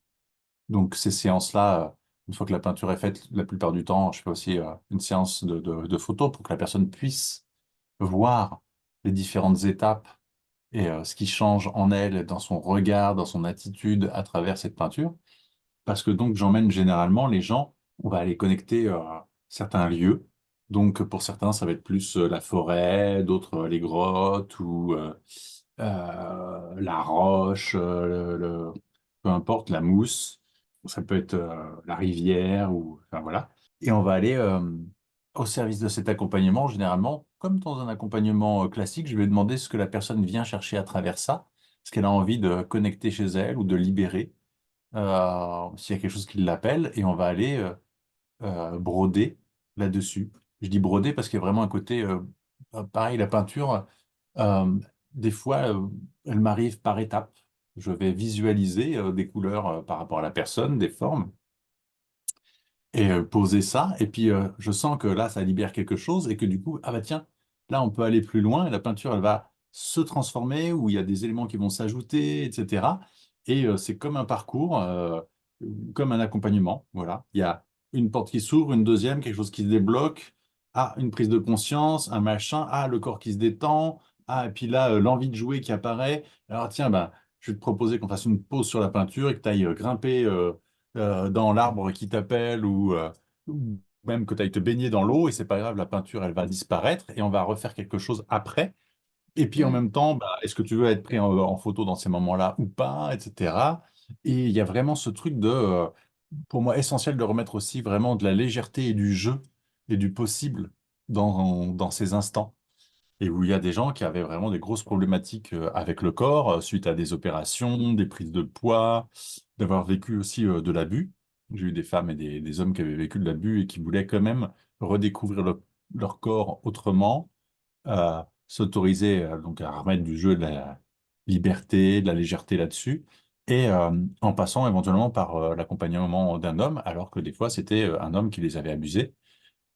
Donc ces séances-là, une fois que la peinture est faite, la plupart du temps, je fais aussi une séance de photos pour que la personne puisse voir les différentes étapes et ce qui change en elle, dans son regard, dans son attitude à travers cette peinture. Parce que donc j'emmène généralement les gens, on va aller connecter à certains lieux. Donc pour certains, ça va être plus la forêt, d'autres les grottes ou la roche, peu importe, la mousse. Ça peut être la rivière ou enfin voilà. Et on va aller au service de cet accompagnement. Généralement, comme dans un accompagnement classique, je vais demander ce que la personne vient chercher à travers ça, ce qu'elle a envie de connecter chez elle ou de libérer s'il y a quelque chose qui l'appelle, et on va aller broder là-dessus. Je dis broder parce qu'il y a vraiment un côté, pareil, la peinture, euh, des fois, elle m'arrive par étapes. Je vais visualiser des couleurs par rapport à la personne, des formes, et poser ça. Et puis, je sens que là, ça libère quelque chose et que du coup, ah bah tiens, là, on peut aller plus loin et la peinture, elle va se transformer ou il y a des éléments qui vont s'ajouter, etc. Et c'est comme un parcours, comme un accompagnement. Voilà. Il y a une porte qui s'ouvre, une deuxième, quelque chose qui se débloque. Ah, une prise de conscience, un machin. Ah, le corps qui se détend. Ah, et puis là, l'envie de jouer qui apparaît. Alors, tiens, bah, je vais te proposer qu'on fasse une pause sur la peinture et que tu ailles grimper. Dans l'arbre qui t'appelle ou même que tu ailles te baigner dans l'eau et c'est pas grave, la peinture elle va disparaître et on va refaire quelque chose après. Et puis en Mm. même temps, bah, est-ce que tu veux être pris en photo dans ces moments-là ou pas, etc. Et il y a vraiment ce truc pour moi, essentiel de remettre aussi vraiment de la légèreté et du jeu et du possible dans ces instants et où il y a des gens qui avaient vraiment des grosses problématiques avec le corps suite à des opérations, des prises de poids, d'avoir vécu aussi de l'abus. J'ai eu des femmes et des hommes qui avaient vécu de l'abus et qui voulaient quand même redécouvrir leur corps autrement, s'autoriser donc à remettre du jeu, de la liberté, de la légèreté là-dessus, et en passant éventuellement par l'accompagnement d'un homme, alors que des fois c'était un homme qui les avait abusés.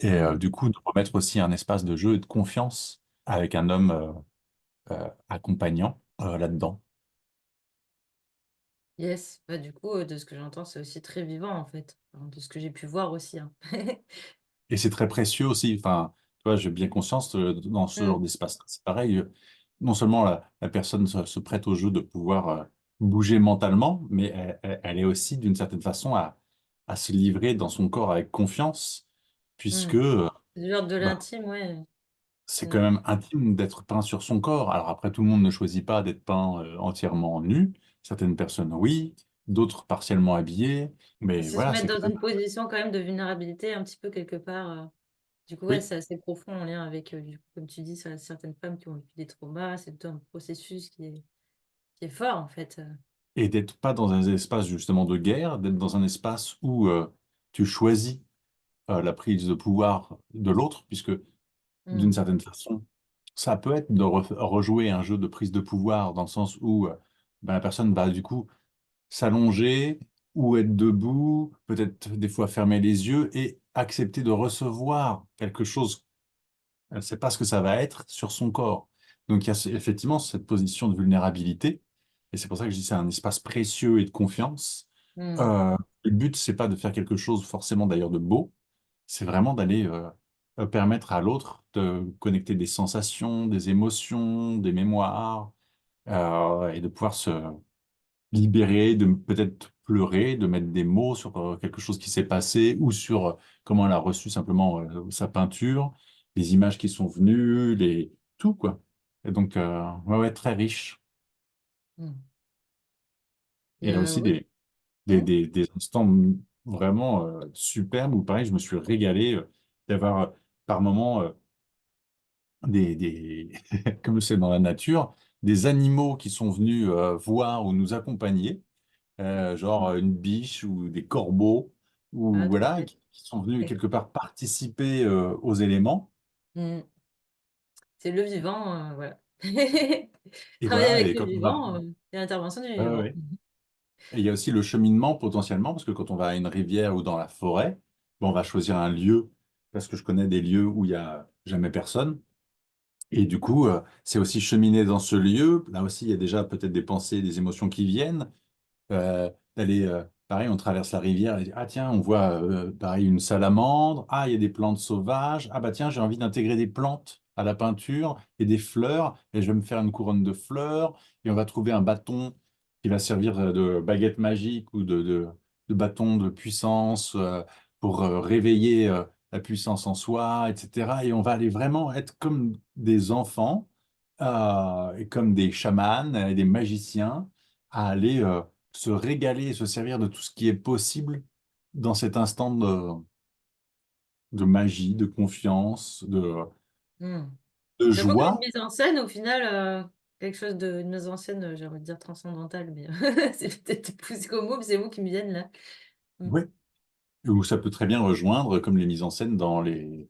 Et Mm. du coup, de remettre aussi un espace de jeu et de confiance avec un homme accompagnant là-dedans. Yes, bah, du coup, de ce que j'entends, c'est aussi très vivant en fait. Enfin, de ce que j'ai pu voir aussi, hein. Et c'est très précieux aussi. Enfin, tu vois, j'ai bien conscience dans ce genre Mm. d'espace. C'est pareil, non seulement la personne se prête au jeu de pouvoir bouger mentalement, mais elle est aussi d'une certaine façon à se livrer dans son corps avec confiance, puisque Mm. C'est du genre de bah, l'intime, ouais. c'est Mm. quand même intime d'être peint sur son corps. Alors après, tout le monde ne choisit pas d'être peint entièrement nu. Certaines personnes, oui, d'autres partiellement habillées. Mais C'est se voilà, mettre c'est dans quand même... une position quand même de vulnérabilité un petit peu quelque part. Du coup, ouais, Oui, c'est assez profond en lien avec, du coup, comme tu dis, certaines femmes qui ont vécu des traumas. C'est tout un processus qui est fort en fait. et d'être pas dans un espace justement de guerre, d'être dans un espace où tu choisis la prise de pouvoir de l'autre, puisque d'une Mm. certaine façon, ça peut être de rejouer un jeu de prise de pouvoir dans le sens où ben, la personne va du coup s'allonger ou être debout, peut-être des fois fermer les yeux et accepter de recevoir quelque chose. Elle ne sait pas ce que ça va être sur son corps. Donc il y a effectivement cette position de vulnérabilité. Et c'est pour ça que je dis que c'est un espace précieux et de confiance. Mm. Euh, le but, c'est pas de faire quelque chose forcément d'ailleurs de beau, c'est vraiment d'aller permettre à l'autre de connecter des sensations, des émotions, des mémoires, et de pouvoir se libérer, de peut-être pleurer, de mettre des mots sur quelque chose qui s'est passé ou sur comment elle a reçu simplement sa peinture, les images qui sont venues, tout quoi. Et donc, ouais, ouais, très riche. Mm. Et Et là aussi oui. des, des, Mm. des, des instants. vraiment superbe, où pareil, je me suis régalé d'avoir par moments comme c'est dans la nature, des animaux qui sont venus voir ou nous accompagner, genre une biche ou des corbeaux, ou Ah, trop voilà, chouette. qui sont venus quelque part participer aux éléments. Mm. C'est le vivant, voilà. Et Travailler voilà, avec et le quand on va. vivant, et l'intervention du Ouais, ouais, vivant. ouais. Et il y a aussi le cheminement potentiellement, parce que quand on va à une rivière ou dans la forêt, bon, on va choisir un lieu, parce que je connais des lieux où il n'y a jamais personne. Et du coup, c'est aussi cheminer dans ce lieu. Là aussi, il y a déjà peut-être des pensées, des émotions qui viennent. D'aller, pareil, on traverse la rivière et ah tiens, on voit pareil une salamandre. Ah, il y a des plantes sauvages. Ah bah tiens, j'ai envie d'intégrer des plantes à la peinture et des fleurs. Et je vais me faire une couronne de fleurs. Et on va trouver un bâton qui va servir de baguette magique ou de bâton de puissance pour réveiller la puissance en soi, etc. Et on va aller vraiment être comme des enfants et comme des chamans et des magiciens à aller se régaler et se servir de tout ce qui est possible dans cet instant de magie, de confiance, Mm. de C'est un peu comme une joie. mise en scène, au final, quelque chose de une mise en scène, j'ai envie de dire transcendantale, mais c'est peut-être poussé comme mot, mais c'est les mots qui me viennent là. Mm. Ouais. Ou ça peut très bien rejoindre, comme les mises en scène dans les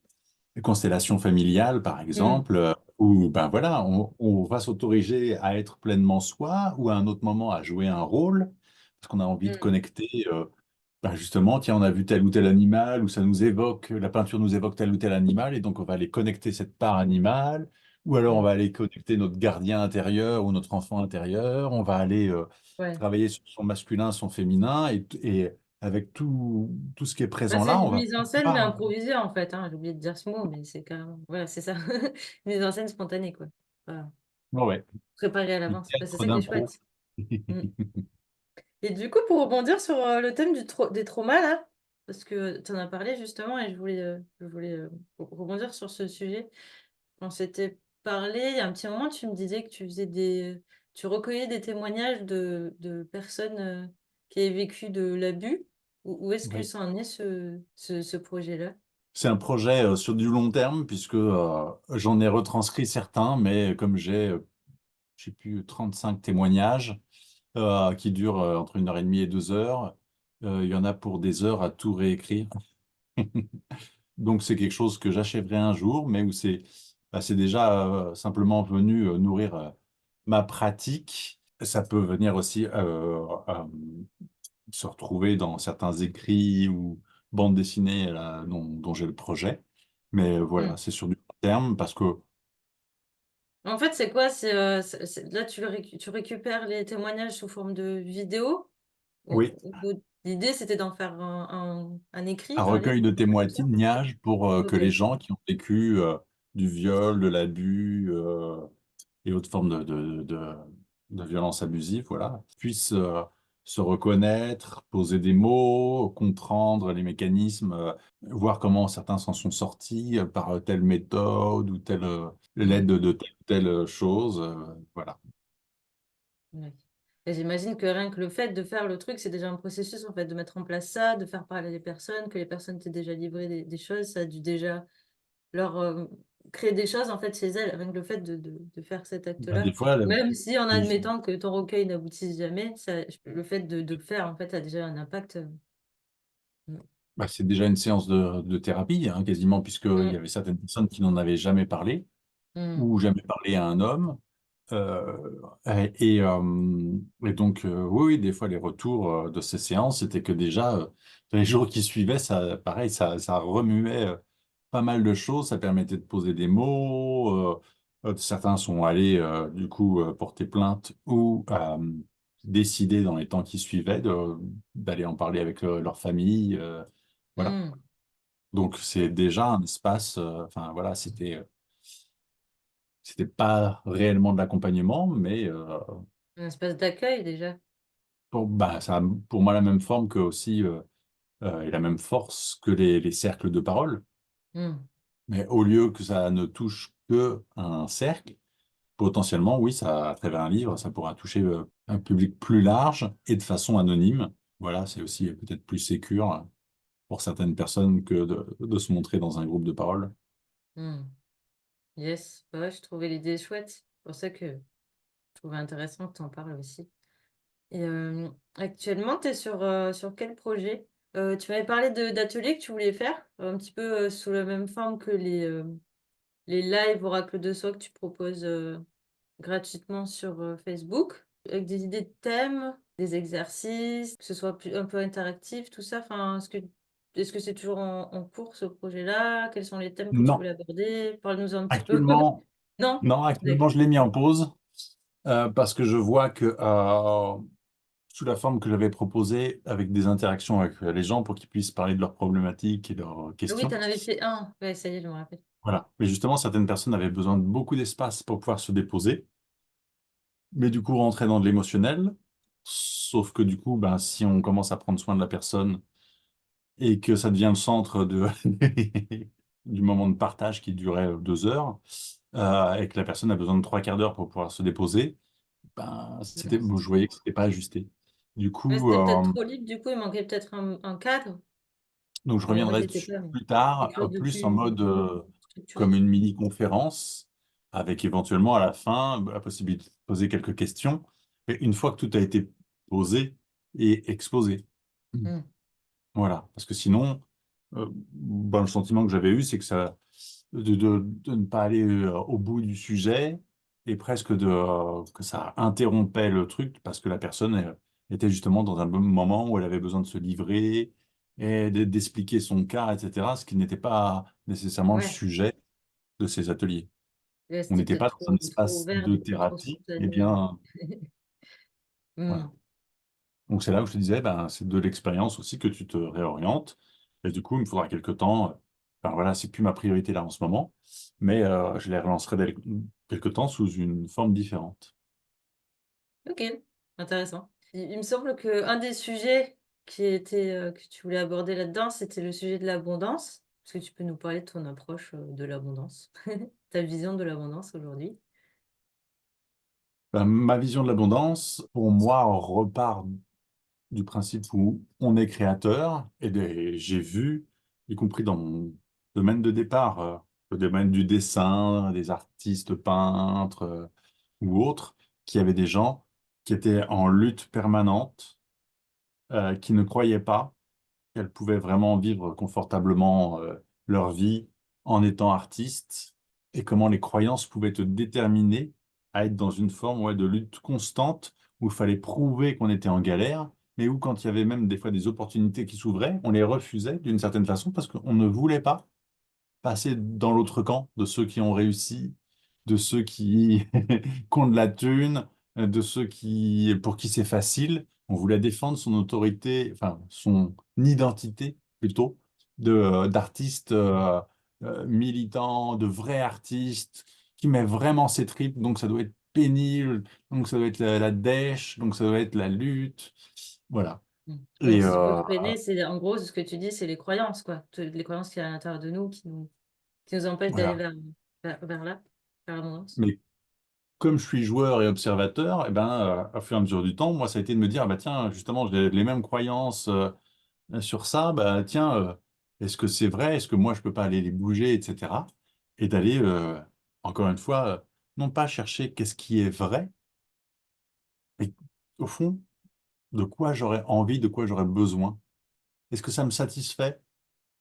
constellations familiales, par Mm. exemple, où ben voilà, on va s'autoriser à être pleinement soi ou à un autre moment à jouer un rôle, parce qu'on a envie de Mm. connecter, ben justement, tiens, on a vu tel ou tel animal, ou ça nous évoque, la peinture nous évoque tel ou tel animal, et donc on va aller connecter cette part animale, ou alors on Mm. va aller connecter notre gardien intérieur ou notre enfant intérieur, on va aller Ouais. travailler sur son masculin, son féminin, et avec tout ce qui est Bah, présent c'est là, une on va mise en scène, mais pouvoir. improvisée, en fait, hein. J'ai oublié de dire ce mot, mais c'est carrément. Voilà, c'est ça. Une mise en scène spontanée, quoi. Voilà. Ouais, ouais. Préparée à Du l'avance. Bah, c'est théâtre ça qui est d'impro. chouette. Mm. Et du coup, pour rebondir sur le thème des traumas, là, parce que tu en as parlé justement, et je voulais rebondir sur ce sujet. On s'était parlé, il y a un petit moment, tu me disais que tu recueillais des témoignages de personnes qui avaient vécu de l'abus. Où est-ce que Oui. ça en est, ce projet-là? C'est un projet sur du long terme, puisque j'en ai retranscrit certains, mais comme j'ai, je sais plus, 35 témoignages qui durent entre 1 heure et demie et 2 heures, il y en a pour des heures à tout réécrire. Donc c'est quelque chose que j'achèverai un jour, mais où c'est déjà simplement venu nourrir ma pratique. Ça peut venir aussi se retrouver dans certains écrits ou bandes dessinées là, dont j'ai le projet. Mais Hmm. voilà, c'est sur du long terme parce que En fait, c'est quoi? Là, tu récupères les témoignages sous forme de vidéo. oui, L'idée, c'était d'en faire un écrit, un un livre, recueil de quelque chose comme ça. témoignages pour que Ok. les gens qui ont vécu du viol, de l'abus et autres formes de violences abusives, voilà, puissent se reconnaître, poser des mots, comprendre les mécanismes, voir comment certains s'en sont sortis par telle méthode ou telle Hmm. l'aide de telle ou telle chose, voilà. Ouais. Et j'imagine que rien que le fait de faire le truc, c'est déjà un processus, en fait, de mettre en place ça, de faire parler les personnes, que les personnes t'aient déjà livré des choses, ça a dû déjà leur créer des choses, en fait, chez elles, rien que le fait de faire cet Ben, acte-là. des fois, Même si, en les- admettant que ton recueil n'aboutisse jamais, le fait de le faire, en fait, a déjà un impact. Mm. bah, c'est déjà une séance de thérapie, hein, quasiment, puisqu'il y Mm. avait certaines personnes qui n'en avaient jamais parlé Mm. ou jamais parlé à un homme. Euh, et donc, oui, oui, des fois, les retours de ces séances, c'était que déjà, dans les jours qui suivaient, ça, pareil, ça remuait pas mal de choses, ça permettait de poser des mots. Certains sont allés, du coup, porter plainte ou décider dans les temps qui suivaient d'aller en parler avec leur famille. Voilà. Mm. Donc, c'est déjà un espace, enfin, voilà, c'était pas réellement de l'accompagnement, mais Un espace d'accueil, déjà. bah, ça a pour moi la même forme que aussi et la même force que les cercles de parole. Mm. Mais au lieu que ça ne touche que un cercle, potentiellement, oui, ça, à travers un livre, ça pourra toucher un public plus large et de façon anonyme. Voilà, c'est aussi peut-être plus sécure pour certaines personnes que de se montrer dans un groupe de parole. Hmm. Yes, bah ouais, je trouvais l'idée chouette. C'est pour ça que je trouvais intéressant que tu en parles aussi. Et actuellement, tu es sur quel projet? Tu m'avais parlé d'ateliers que tu voulais faire, un petit peu sous la même forme que les lives Oracle de soi que tu proposes gratuitement sur Facebook, avec des idées de thèmes, des exercices, que ce soit un peu interactif, tout ça. Enfin, est-ce que c'est toujours en cours ce projet-là? Quels sont les thèmes que tu Non, voulais aborder? Parle-nous un petit peu. actuellement, Non? non, actuellement, D'accord. je l'ai mis en pause parce que je vois que sous la forme que j'avais proposée, avec des interactions avec les gens pour qu'ils puissent parler de leurs problématiques et leurs Ah oui, questions. tu en avais fait un. Ouais, ça y est, je me rappelle. Voilà. Mais justement, certaines personnes avaient besoin de beaucoup d'espace pour pouvoir se déposer, mais du coup rentrer dans de l'émotionnel. Sauf que du coup, ben, si on commence à prendre soin de la personne et que ça devient le centre du moment de partage qui durait 2 heures, et que la personne a besoin de 3 quarts d'heure pour pouvoir se déposer, ben, C'est je trop. voyais que c'était pas ajusté. Du Ouais, coup, c'était peut-être trop libre, du coup, il manquait peut-être un cadre. donc je Moi, reviendrai j'étais dessus pas, plus quelque tard, chose de plus en plus mode comme structuré. une mini-conférence, avec éventuellement à la fin la possibilité de poser quelques questions, et une fois que tout a été posé et exposé. Mm. Hmm. Voilà, parce que sinon, ben, le sentiment que j'avais eu, c'est que ça, de ne pas aller au bout du sujet et presque que ça interrompait le truc parce que la personne était justement dans un bon moment où elle avait besoin de se livrer et d'expliquer son cas, etc., ce qui n'était pas nécessairement le Ouais, sujet de ces ateliers. ouais, On c'était n'était peut-être pas dans un trop espace ouvert, de du coup, trop thérapie, eh spontané. bien, Hmm. voilà. Donc c'est là où je te disais, ben, c'est de l'expérience aussi que tu te réorientes. Et du coup, il me faudra quelques temps. Ben voilà, c'est plus ma priorité là en ce moment, mais je les relancerai quelque temps sous une forme différente. Ok, intéressant. Il me semble que un des sujets que tu voulais aborder là-dedans, c'était le sujet de l'abondance. Est-ce que tu peux nous parler de ton approche de l'abondance, ta vision de l'abondance aujourd'hui? Ben, ma vision de l'abondance, pour moi, repart du principe où on est créateur et j'ai vu, y compris dans mon domaine de départ, le domaine du dessin, des artistes peintres ou autres, qui avaient des gens qui étaient en lutte permanente, qui ne croyaient pas qu'elles pouvaient vraiment vivre confortablement leur vie en étant artistes et comment les croyances pouvaient te déterminer à être dans une forme ouais, de lutte constante où il fallait prouver qu'on était en galère, mais où quand il y avait même des fois des opportunités qui s'ouvraient, on les refusait d'une certaine façon parce qu'on ne voulait pas passer dans l'autre camp de ceux qui ont réussi, de ceux qui, qui ont de la thune, de ceux pour qui c'est facile. On voulait défendre son autorité, enfin son identité plutôt, d'artiste militant, de vrai artiste qui met vraiment ses tripes. Donc ça doit être pénible, donc ça doit être la dèche, donc ça doit être la lutte. Voilà. Hmm. Donc, Et ce qui peut freiner, c'est en gros ce que tu dis, c'est les croyances, quoi. Les croyances qu'il y a à l'intérieur de nous qui nous empêchent d'aller voilà. vers là, vers l'abondance. Mais comme je suis joueur et observateur, eh ben, au fur et à mesure du temps, moi, ça a été de me dire, ah bah, tiens, justement, j'ai les mêmes croyances sur ça, bah, tiens, est-ce que c'est vrai? Est-ce que moi, je peux pas aller les bouger, etc. Et d'aller, encore une fois, non pas chercher qu'est-ce qui est vrai, mais au fond, de quoi j'aurais envie, de quoi j'aurais besoin. Est-ce que ça me satisfait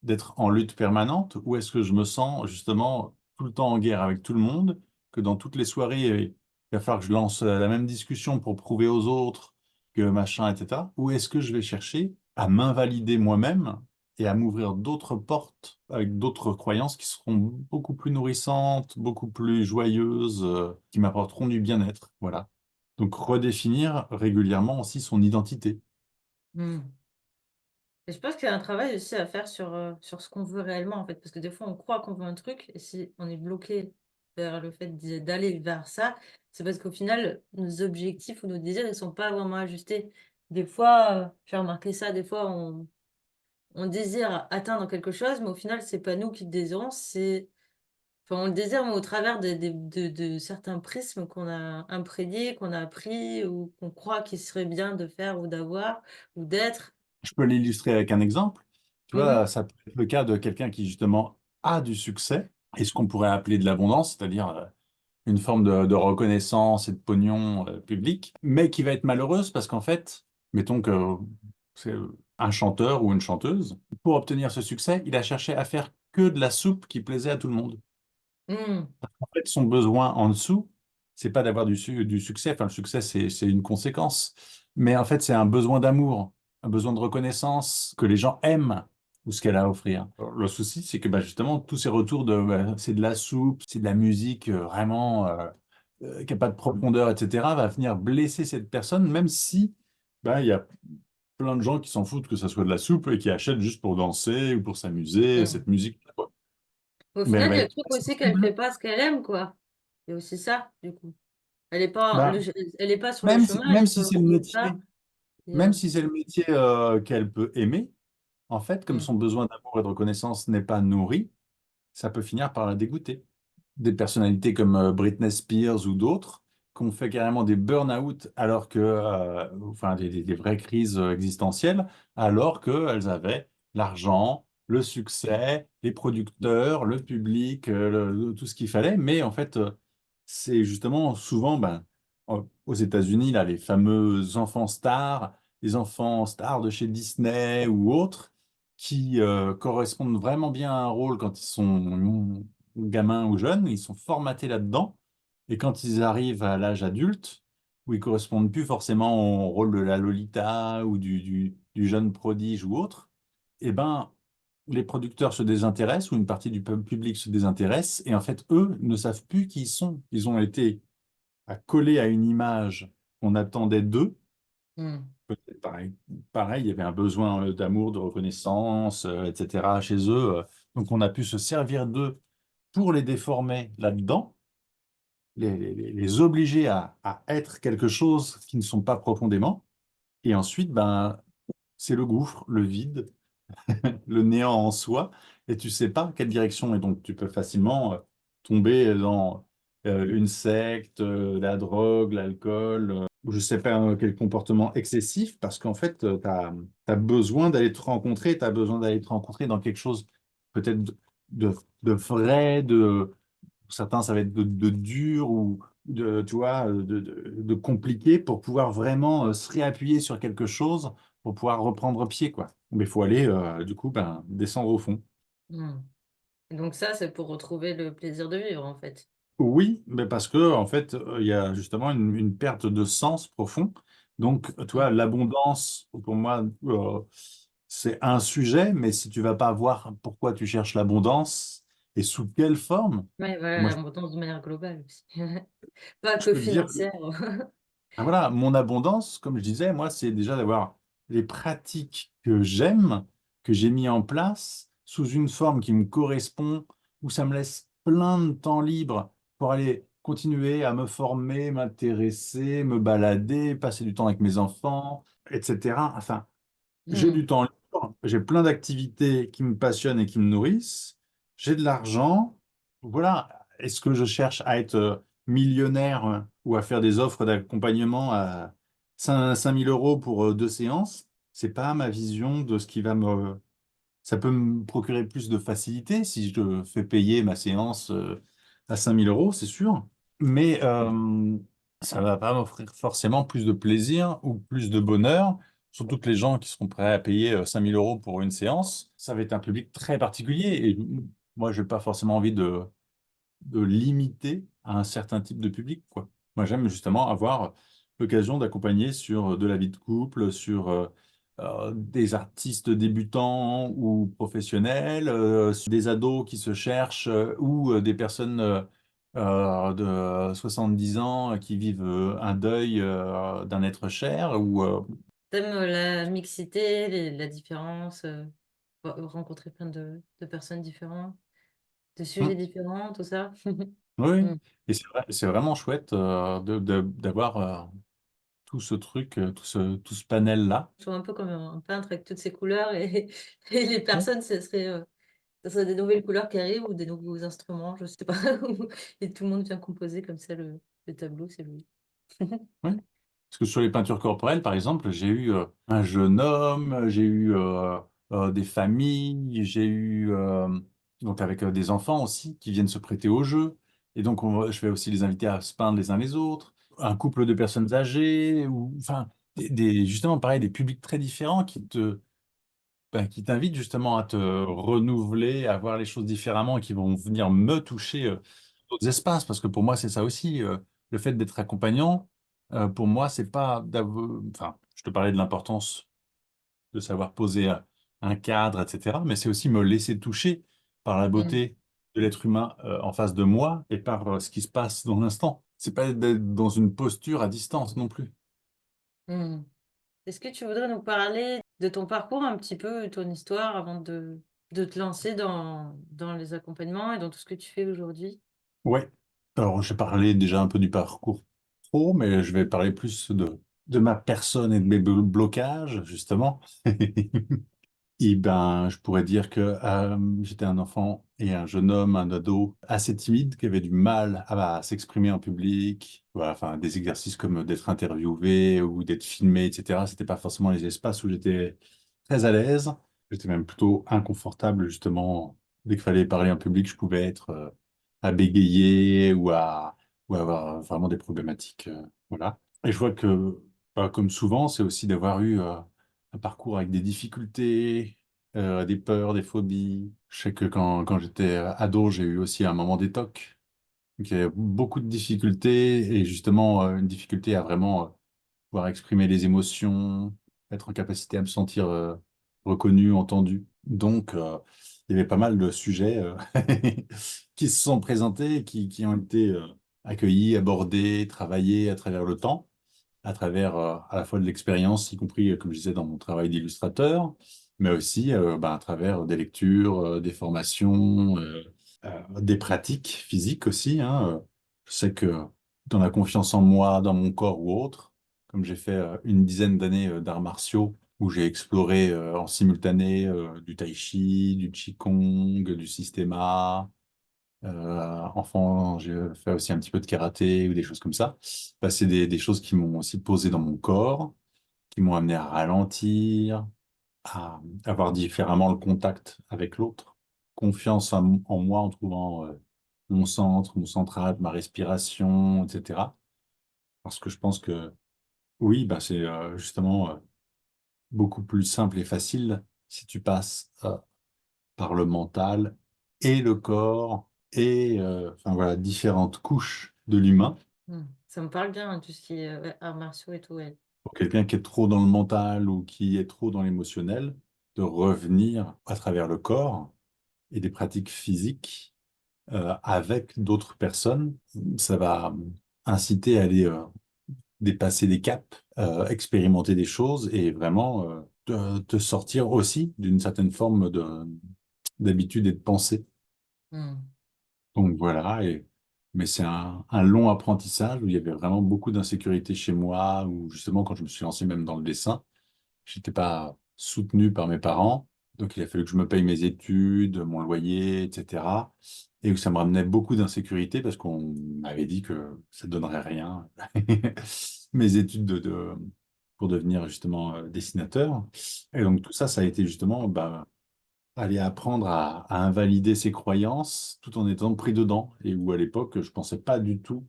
d'être en lutte permanente ou est-ce que je me sens justement tout le temps en guerre avec tout le monde, que dans toutes les soirées, il va falloir que je lance la même discussion pour prouver aux autres que machin, etc. Ou est-ce que je vais chercher à m'invalider moi-même et à m'ouvrir d'autres portes avec d'autres croyances qui seront beaucoup plus nourrissantes, beaucoup plus joyeuses, qui m'apporteront du bien-être. Voilà. Donc redéfinir régulièrement aussi son identité. Hmm. Et je pense qu'il y a un travail aussi à faire sur ce qu'on veut réellement, en fait, parce que des fois, on croit qu'on veut un truc, et si on est bloqué vers le fait d'aller vers ça, c'est parce qu'au final, nos objectifs ou nos désirs, ils sont pas vraiment ajustés. Des fois, j'ai remarqué ça, des fois, on désire atteindre quelque chose, mais au final, c'est pas nous qui le désirons, c'est Enfin, on le désire, mais au travers de certains prismes qu'on a imprégnés, qu'on a appris ou qu'on croit qu'il serait bien de faire ou d'avoir ou d'être. Je peux l'illustrer avec un exemple. Tu vois, Mhm. ça peut être le cas de quelqu'un qui justement a du succès et ce qu'on pourrait appeler de l'abondance, c'est-à-dire une forme de reconnaissance et de pognon public, mais qui va être malheureuse parce qu'en fait, mettons que c'est un chanteur ou une chanteuse, pour obtenir ce succès, il a cherché à faire que de la soupe qui plaisait à tout le monde. Mhm. En fait, son besoin en dessous, c'est pas d'avoir du succès. Enfin, le succès, c'est une conséquence. Mais en fait, c'est un besoin d'amour, un besoin de reconnaissance, que les gens aiment ou ce qu'elle a à offrir. Alors, le souci, c'est que bah, justement, tous ces retours de c'est de la soupe, c'est de la musique vraiment qui n'a pas de profondeur, etc., va venir blesser cette personne, même si bah, il y a plein de gens qui s'en foutent que ça soit de la soupe et qui achètent juste pour danser ou pour s'amuser Mhm. cette musique. Au Mais elle final, il va y a le être truc aussi qu'elle sensible. fait pas ce qu'elle aime, quoi. Il y a aussi ça, du coup. Elle est pas, Bah, elle est pas sur le chemin, elle même est sur si le c'est le résultat. métier, Et, même si c'est le métier qu'elle peut aimer, en fait, comme mm, son besoin d'amour et de reconnaissance n'est pas nourri, ça peut finir par la dégoûter. Des personnalités comme Britney Spears ou d'autres qui ont fait carrément des burn-out alors que, enfin, des vraies crises existentielles, alors qu'elles avaient l'argent, le succès, les producteurs, le public, tout ce qu'il fallait. Mais en fait, c'est justement souvent, ben, aux États-Unis, là, les fameux enfants stars, les enfants stars de chez Disney ou autres, qui correspondent vraiment bien à un rôle quand ils sont gamins ou jeunes, ils sont formatés là-dedans. Et quand ils arrivent à l'âge adulte, où ils correspondent plus forcément au rôle de la Lolita ou du jeune prodige ou autre, eh ben, les producteurs se désintéressent ou une partie du public se désintéresse. Et en fait, eux ne savent plus qui ils sont. Ils ont été collés à une image qu'on attendait d'eux. mm, Peut-être pareil, il y avait un besoin d'amour, de reconnaissance, etc. chez eux. Donc on a pu se servir d'eux pour les déformer là-dedans, les obliger à être quelque chose qui ne sont pas profondément. Et ensuite, ben, c'est le gouffre, le vide, le néant en soi, et tu sais pas quelle direction. Et donc tu peux facilement tomber dans une secte, la drogue, l'alcool, ou je sais pas quel comportement excessif, parce qu'en fait, tu as besoin d'aller te rencontrer, tu as besoin d'aller te rencontrer dans quelque chose peut-être de, de vrai, pour certains, ça va être de dur ou tu vois, de compliqué pour pouvoir vraiment se réappuyer sur quelque chose pour pouvoir reprendre pied, quoi. Mais il faut aller, du coup, ben, descendre au fond. mm. Et donc ça, c'est pour retrouver le plaisir de vivre, en fait. Oui, mais parce que en fait, il y a justement une perte de sens profond. Donc, tu vois, Mm. l'abondance, pour moi, c'est un sujet, mais si tu vas pas voir pourquoi tu cherches l'abondance et sous quelle forme, Ouais, voilà, moi, l'abondance de manière globale aussi. Pas je que peux te dire financière. ah, voilà, mon abondance, comme je disais, moi, c'est déjà d'avoir les pratiques que j'aime, que j'ai mis en place sous une forme qui me correspond, où ça me laisse plein de temps libre pour aller continuer à me former, m'intéresser, me balader, passer du temps avec mes enfants, etc. Enfin, j'ai Mm. du temps libre, j'ai plein d'activités qui me passionnent et qui me nourrissent, j'ai de l'argent. Voilà. Est-ce que je cherche à être millionnaire ou à faire des offres d'accompagnement à 5 000 euros pour 2 séances? C'est pas ma vision de ce qui va me... Ça peut me procurer plus de facilité si je fais payer ma séance à 5 000 euros, c'est sûr. Mais ça va pas m'offrir forcément plus de plaisir ou plus de bonheur. Surtout que les gens qui seront prêts à payer 5 000 euros pour une séance, ça va être un public très particulier. Et moi, je n'ai pas forcément envie de limiter à un certain type de public, quoi. Moi, j'aime justement avoir l'occasion d'accompagner sur de la vie de couple, sur des artistes débutants ou professionnels, sur des ados qui se cherchent ou des personnes de 70 ans qui vivent un deuil d'un être cher ou T'aimes la mixité, la différence, rencontrer plein de personnes différentes, de sujets hmm, différents, tout ça. oui, Mm. et c'est vraiment chouette d'avoir tout ce truc, tout ce panel-là. Je trouve un peu comme un peintre avec toutes ses couleurs et, et les personnes, ce serait Ça serait des nouvelles couleurs qui arrivent ou des nouveaux instruments, je sais pas. Et tout le monde vient composer comme ça le tableau, c'est lui. Oui. Parce que sur les peintures corporelles, par exemple, j'ai eu un jeune homme, j'ai eu des familles, j'ai eu donc avec des enfants aussi qui viennent se prêter au jeu. Et donc, je vais aussi les inviter à se peindre les uns les autres. Un couple de personnes âgées, ou enfin, justement, pareil, des publics très différents qui t'invitent justement à te renouveler, à voir les choses différemment et qui vont venir me toucher d'autres espaces. Parce que pour moi, c'est ça aussi, le fait d'être accompagnant, pour moi, c'est pas enfin, je te parlais de l'importance de savoir poser un cadre, etc. Mais c'est aussi me laisser toucher par la Mm. beauté de l'être humain en face de moi et par ce qui se passe dans l'instant. C'est pas d'être dans une posture à distance non plus. Mm. Est-ce que tu voudrais nous parler de ton parcours un petit peu, ton histoire avant de te lancer dans les accompagnements et dans tout ce que tu fais aujourd'hui? Ouais. Alors, j'ai parlé déjà un peu du parcours pro, mais je vais parler plus de ma personne et de mes blocages, justement. Et ben, je pourrais dire que j'étais un enfant et un jeune homme, un ado assez timide, qui avait du mal à s'exprimer en public. Voilà, enfin, des exercices comme d'être interviewé ou d'être filmé, etc. C'était pas forcément les espaces où j'étais très à l'aise. J'étais même plutôt inconfortable, justement. Dès qu'il fallait parler en public, je pouvais être à bégayer ou à avoir vraiment des problématiques. Voilà. Et je vois que, bah, comme souvent, c'est aussi d'avoir eu un parcours avec des difficultés, des peurs, des phobies. Je sais que quand j'étais ado, j'ai eu aussi un moment d'étoc. Donc, il y a beaucoup de difficultés et justement une difficulté à vraiment pouvoir exprimer les émotions, être en capacité à me sentir reconnu, entendu. Donc, il y avait pas mal de sujets qui se sont présentés, qui ont été accueillis, abordés, travaillés à travers le temps, à travers à la fois de l'expérience, y compris, comme je disais, dans mon travail d'illustrateur, mais aussi à travers des lectures, des formations, des pratiques physiques aussi, hein. Je sais que dans la confiance en moi, dans mon corps ou autre, comme j'ai fait une dizaine d'années d'arts martiaux, où j'ai exploré en simultané du tai chi, du qigong, du systéma. Enfant, j'ai fait aussi un petit peu de karaté ou des choses comme ça. Bah, c'est des choses qui m'ont aussi posé dans mon corps, qui m'ont amené à ralentir, à avoir différemment le contact avec l'autre, confiance en moi en trouvant mon centre, mon central, ma respiration, etc. Parce que je pense que oui, bah, c'est justement beaucoup plus simple et facile si tu passes par le mental et le corps et enfin voilà, différentes couches de l'humain. Mm. Ça me parle bien, hein, tout ce qui est ouais, arts martiaux et tout, ouais. Pour quelqu'un qui est trop dans le mental ou qui est trop dans l'émotionnel, de revenir à travers le corps et des pratiques physiques avec d'autres personnes, ça va inciter à aller dépasser des caps, expérimenter des choses et vraiment te sortir aussi d'une certaine forme d'habitude et de pensée. Mm. Donc voilà, mais c'est un long apprentissage où il y avait vraiment beaucoup d'insécurité chez moi, où justement quand je me suis lancé même dans le dessin, j'étais pas soutenu par mes parents, donc il a fallu que je me paye mes études, mon loyer, etc. Et que ça me ramenait beaucoup d'insécurité parce qu'on m'avait dit que ça donnerait rien, mes études pour devenir justement dessinateur. Et donc tout ça, ça a été justement bah, aller apprendre à invalider ses croyances tout en étant pris dedans. Et où à l'époque, je pensais pas du tout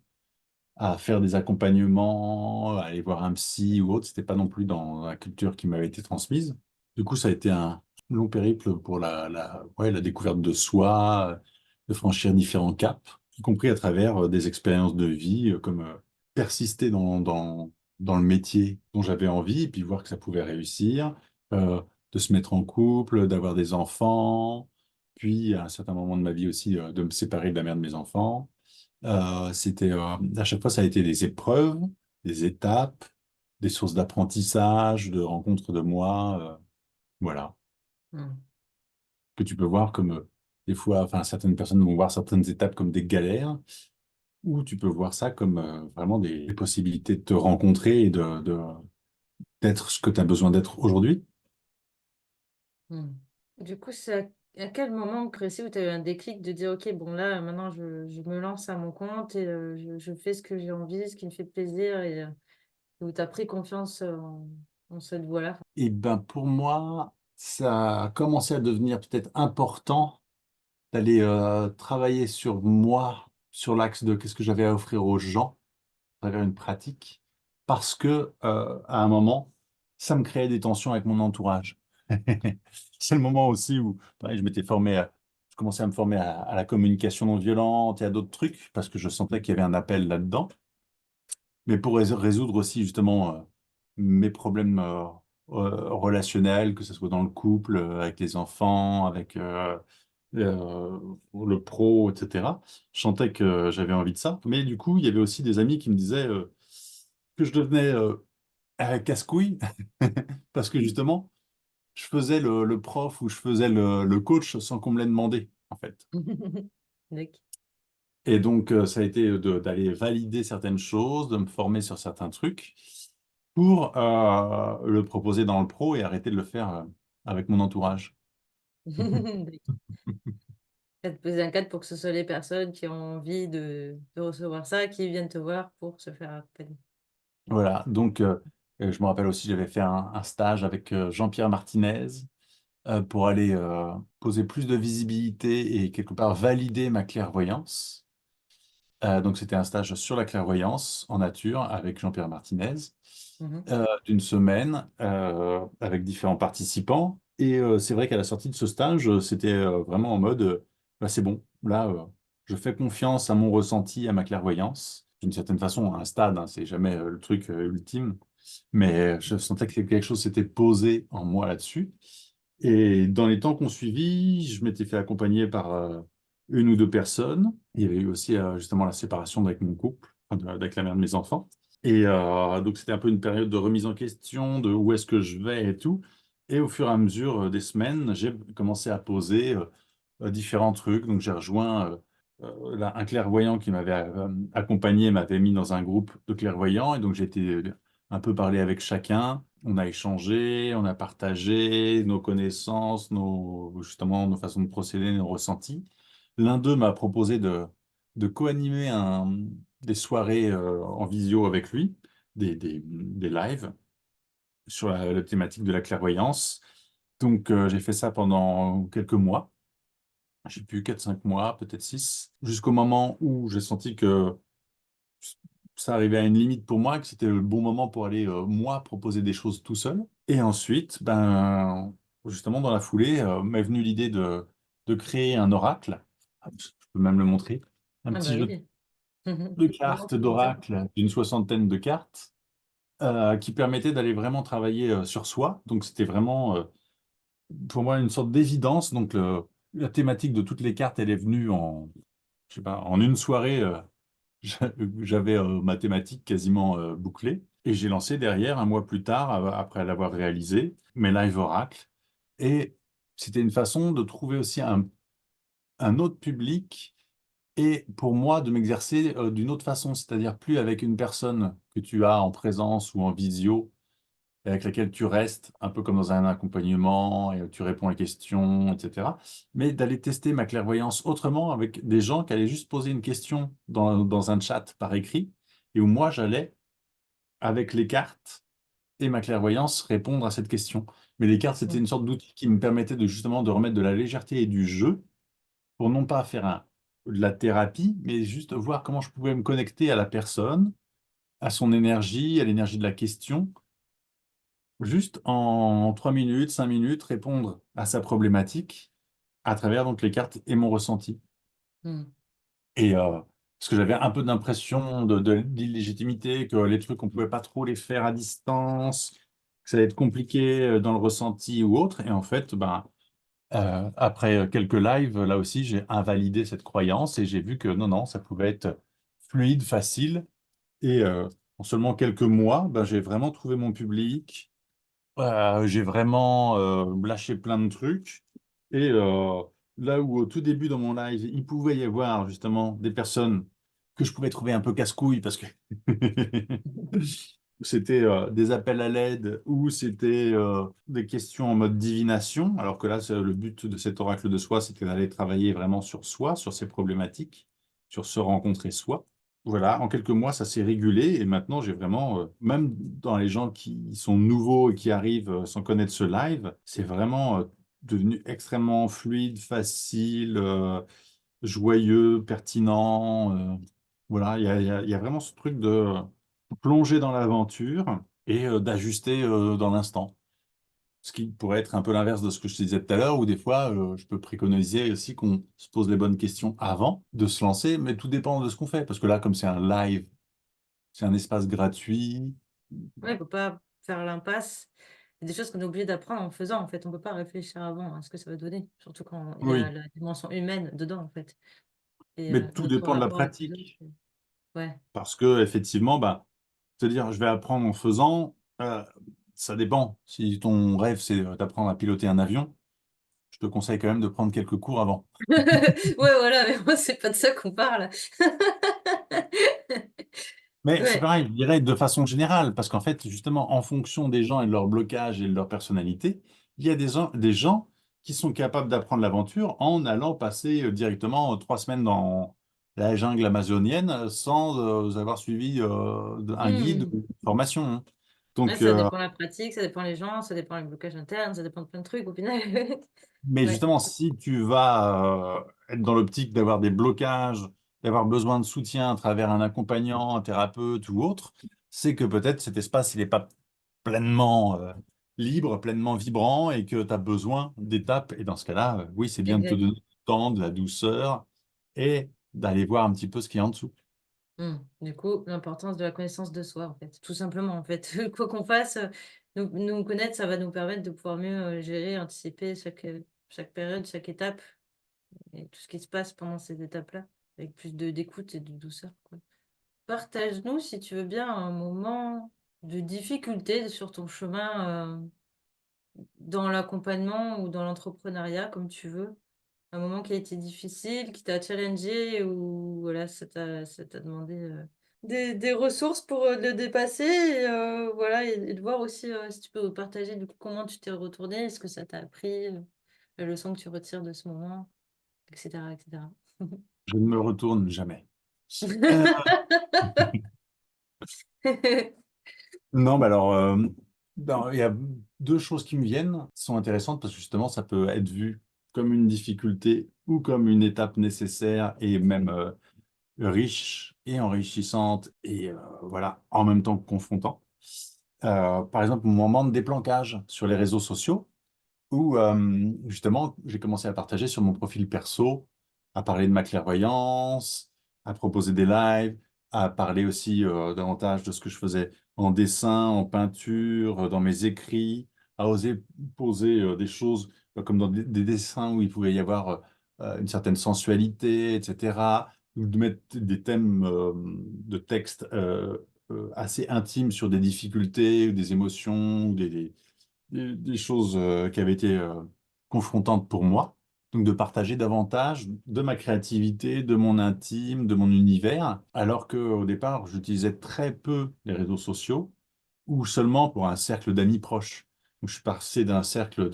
à faire des accompagnements, à aller voir un psy ou autre. C'était pas non plus dans la culture qui m'avait été transmise. Du coup, ça a été un long périple pour ouais, la découverte de soi, de franchir différents caps, y compris à travers des expériences de vie, comme persister dans le métier dont j'avais envie, et puis voir que ça pouvait réussir, euh, de se mettre en couple, d'avoir des enfants, puis à un certain moment de ma vie aussi, de me séparer de la mère de mes enfants. À chaque fois, ça a été des épreuves, des étapes, des sources d'apprentissage, de rencontres de moi, voilà, Mm. que tu peux voir comme des fois, enfin, certaines personnes vont voir certaines étapes comme des galères, ou tu peux voir ça comme vraiment des possibilités de te rencontrer et d'être ce que tu as besoin d'être aujourd'hui. Mm. Du coup, ça. À quel moment précis où tu as eu un déclic de dire, OK, bon là, maintenant, je me lance à mon compte et je fais ce que j'ai envie, ce qui me fait plaisir et où tu as pris confiance en cette voie-là. Et ben pour moi, ça a commencé à devenir peut-être important d'aller travailler sur moi, sur l'axe de qu'est-ce que j'avais à offrir aux gens à travers une pratique, parce que à un moment, ça me créait des tensions avec mon entourage. C'est le moment aussi où pareil, je commençais à me former à la communication non violente et à d'autres trucs, parce que je sentais qu'il y avait un appel là-dedans. Mais pour résoudre aussi justement mes problèmes relationnels, que ce soit dans le couple, avec les enfants, avec le pro, etc. Je sentais que j'avais envie de ça. Mais du coup, il y avait aussi des amis qui me disaient que je devenais casse-couille parce que justement, je faisais le prof ou je faisais le coach sans qu'on me l'ait demandé, en fait. D'accord. Et donc, ça a été d'aller valider certaines choses, de me former sur certains trucs pour le proposer dans le pro et arrêter de le faire avec mon entourage. D'accord. Tu te poser un cadre pour que ce soit les personnes qui ont envie de recevoir ça, qui viennent te voir pour se faire accompagner. Voilà, donc je me rappelle aussi, j'avais fait un stage avec Jean-Pierre Martinez pour aller poser plus de visibilité et quelque part valider ma clairvoyance. Donc c'était un stage sur la clairvoyance en nature avec Jean-Pierre Martinez Mhm. d'une semaine avec différents participants. Et c'est vrai qu'à la sortie de ce stage, c'était vraiment en mode, bah, c'est bon, là, je fais confiance à mon ressenti, à ma clairvoyance. D'une certaine façon, à un stade, hein, c'est jamais le truc ultime, mais je sentais que quelque chose s'était posé en moi là-dessus. Et dans les temps qu'on suivit, je m'étais fait accompagner par une ou deux personnes. Il y avait eu aussi justement la séparation avec mon couple, enfin, avec la mère de mes enfants. Et donc c'était un peu une période de remise en question, de où est-ce que je vais et tout. Et au fur et à mesure des semaines, j'ai commencé à poser différents trucs. Donc j'ai rejoint un clairvoyant qui m'avait accompagné, m'avait mis dans un groupe de clairvoyants. Et donc j'ai été un peu parler avec chacun. On a échangé, on a partagé nos connaissances, justement nos façons de procéder, nos ressentis. L'un d'eux m'a proposé de co-animer des soirées en visio avec lui, des lives sur la thématique de la clairvoyance. Donc j'ai fait ça pendant quelques mois. J'ai plus 4 5 mois, peut-être 6, jusqu'au moment où j'ai senti que ça arrivait à une limite pour moi, que c'était le bon moment pour aller, moi, proposer des choses tout seul. Et ensuite, ben, justement, dans la foulée, m'est venue l'idée de créer un oracle. Ah, je peux même le montrer. Un Ah petit bah jeu oui. de Non, cartes c'est comme ça. d'oracle d'une soixantaine de cartes qui permettait d'aller vraiment travailler sur soi. Donc, c'était vraiment, pour moi, une sorte d'évidence. Donc, la thématique de toutes les cartes, elle est venue je sais pas, en une soirée. J'avais ma thématique quasiment bouclée et j'ai lancé derrière, un mois plus tard, après l'avoir réalisé, mes live oracles. Et c'était une façon de trouver aussi un autre public et pour moi de m'exercer d'une autre façon, c'est-à-dire plus avec une personne que tu as en présence ou en visio, avec laquelle tu restes un peu comme dans un accompagnement et tu réponds à questions, etc. Mais d'aller tester ma clairvoyance autrement avec des gens qui allaient juste poser une question dans un chat par écrit et où moi j'allais, avec les cartes et ma clairvoyance, répondre à cette question. Mais les cartes, c'était Mm. une sorte d'outil qui me permettait de justement de remettre de la légèreté et du jeu pour non pas faire de la thérapie, mais juste voir comment je pouvais me connecter à la personne, à son énergie, à l'énergie de la question juste en 3 minutes, 5 minutes, répondre à sa problématique à travers donc les cartes et mon ressenti. Mm. Et parce que j'avais un peu d'impression d'illégitimité, que les trucs, on pouvait pas trop les faire à distance, que ça allait être compliqué dans le ressenti ou autre. Et en fait, ben, après quelques lives, là aussi, j'ai invalidé cette croyance et j'ai vu que non, non, ça pouvait être fluide, facile. Et en seulement quelques mois, ben, j'ai vraiment trouvé mon public. J'ai vraiment lâché plein de trucs. Et là où au tout début dans mon live, il pouvait y avoir justement des personnes que je pouvais trouver un peu casse-couilles parce que c'était des appels à l'aide ou c'était des questions en mode divination, alors que là, le but de cet oracle de soi, c'était d'aller travailler vraiment sur soi, sur ses problématiques, sur se rencontrer soi. Voilà, en quelques mois, ça s'est régulé et maintenant, j'ai vraiment, même dans les gens qui sont nouveaux et qui arrivent sans connaître ce live, c'est vraiment devenu extrêmement fluide, facile, joyeux, pertinent. Voilà, il y a vraiment ce truc de plonger dans l'aventure et d'ajuster dans l'instant. Ce qui pourrait être un peu l'inverse de ce que je te disais tout à l'heure, où des fois, je peux préconiser aussi qu'on se pose les bonnes questions avant de se lancer, mais tout dépend de ce qu'on fait. Parce que là, comme c'est un live, c'est un espace gratuit. Ouais, il faut pas faire l'impasse. Il y a des choses qu'on est obligé d'apprendre en faisant, en fait. On peut pas réfléchir avant à ce que ça va donner, surtout quand il y a Oui, la dimension humaine dedans, en fait. Et mais tout notre dépend de la rapport avec les autres. pratique. Ouais. Parce que effectivement, bah, te dire je vais apprendre en faisant, ça dépend. Si ton rêve, c'est d'apprendre à piloter un avion, je te conseille quand même de prendre quelques cours avant. Ouais, voilà, mais moi, c'est pas de ça qu'on parle. Mais c'est Ouais. pareil, je dirais de façon générale, parce qu'en fait, justement, en fonction des gens et de leur blocage et de leur personnalité, il y a des gens qui sont capables d'apprendre l'aventure en allant passer directement 3 semaines dans la jungle amazonienne sans avoir suivi un guide ou Hmm. une formation, hein. Ouais, Donc, ça dépend de la pratique, ça dépend les gens, ça dépend les blocages internes, ça dépend de plein de trucs au final. mais Ouais. justement, si tu vas être dans l'optique d'avoir des blocages, d'avoir besoin de soutien à travers un accompagnant, un thérapeute ou autre, c'est que peut-être cet espace, il n'est pas pleinement libre, pleinement vibrant et que tu as besoin d'étapes. Et dans ce cas-là, oui, c'est bien de te Exact. donner du temps, de la douceur et d'aller voir un petit peu ce qu'il y a en dessous. Du coup, l'importance de la connaissance de soi, en fait, tout simplement, en fait. Quoi qu'on fasse, nous connaître, ça va nous permettre de pouvoir mieux gérer, anticiper chaque période, chaque étape et tout ce qui se passe pendant ces étapes-là, avec plus d'écoute et de douceur, quoi. Partage-nous, si tu veux bien, un moment de difficulté sur ton chemin dans l'accompagnement ou dans l'entrepreneuriat, comme tu veux. Un moment qui a été difficile, qui t'a challengé ou voilà, ça t'a demandé des ressources pour le dépasser et, voilà, et de voir aussi si tu peux partager du coup comment tu t'es retourné, ce que ça t'a appris, la leçon que tu retires de ce moment, etc., etc. Je ne me retourne jamais. Euh, non, mais alors, ben, il y a deux choses qui me viennent, qui sont intéressantes parce que justement, ça peut être vu comme une difficulté ou comme une étape nécessaire et même riche et enrichissante et voilà, en même temps confrontant. Par exemple, mon moment de déplanquage sur les réseaux sociaux où justement, j'ai commencé à partager sur mon profil perso, à parler de ma clairvoyance, à proposer des lives, à parler aussi davantage de ce que je faisais en dessin, en peinture, dans mes écrits, à oser poser des choses comme dans des dessins où il pouvait y avoir une certaine sensualité, etc., ou de mettre des thèmes de texte assez intimes sur des difficultés ou des émotions ou des choses qui avaient été confrontantes pour moi. Donc de partager davantage de ma créativité, de mon intime, de mon univers, alors qu'au départ, j'utilisais très peu les réseaux sociaux ou seulement pour un cercle d'amis proches. Donc je suis passé d'un cercle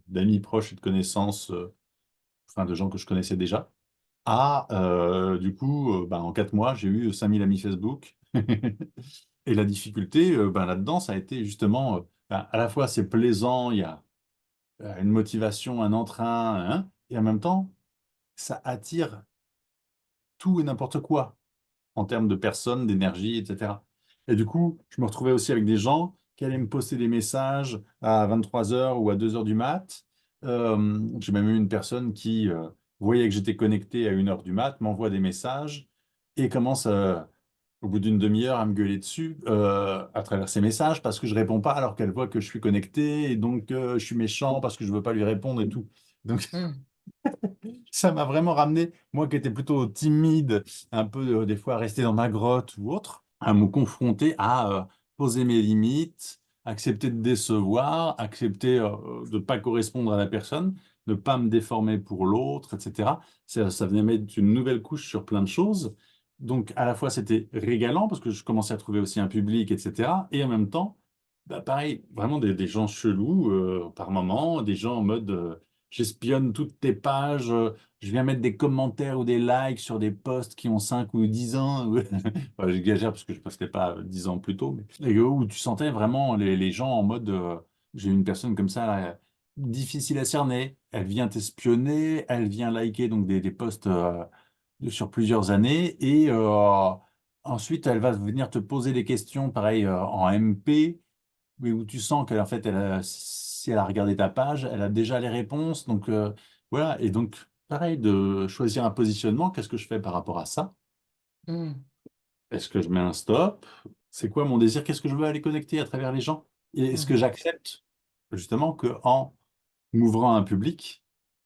d'amis proches et de connaissances, enfin de gens que je connaissais déjà, à du coup, ben, en 4 mois, j'ai eu 5000 amis Facebook. Et la difficulté ben, là-dedans, ça a été justement, ben, à la fois c'est plaisant, il y a une motivation, un entrain, hein, et en même temps, ça attire tout et n'importe quoi en termes de personnes, d'énergie, etc. Et du coup, je me retrouvais aussi avec des gens qui allaient me poster des messages à 23 heures ou à 2 heures du mat. J'ai même eu une personne qui voyait que j'étais connecté à 1 heure du mat, m'envoie des messages et commence au bout d'une demi-heure à me gueuler dessus à travers ses messages parce que je réponds pas alors qu'elle voit que je suis connecté et donc je suis méchant parce que je veux pas lui répondre et tout. Donc Hmm. ça m'a vraiment ramené, moi qui étais plutôt timide, un peu des fois resté dans ma grotte ou autre, à me confronter à poser mes limites, accepter de décevoir, accepter de ne pas correspondre à la personne, de ne pas me déformer pour l'autre, etc. Ça venait mettre une nouvelle couche sur plein de choses. Donc, à la fois, c'était régalant parce que je commençais à trouver aussi un public, etc. Et en même temps, bah, pareil, vraiment des gens chelous par moment, des gens en mode j'espionne toutes tes pages, je viens mettre des commentaires ou des likes sur des posts qui ont 5 ou 10 ans. Enfin, j'exagère parce que je ne postais pas 10 ans plus tôt, mais et où tu sentais vraiment les gens en mode j'ai une personne comme ça, là, difficile à cerner. Elle vient t'espionner, elle vient liker donc des posts sur plusieurs années et ensuite elle va venir te poser des questions pareil en MP mais où tu sens qu'elle en fait si elle a regardé ta page elle a déjà les réponses donc voilà et donc pareil de choisir un positionnement, qu'est-ce que je fais par rapport à ça? Mm. Est-ce que je mets un stop? C'est quoi mon désir? Qu'est-ce que je veux aller connecter à travers les gens? Et est-ce que Mhm. j'accepte justement que en m'ouvrant à un public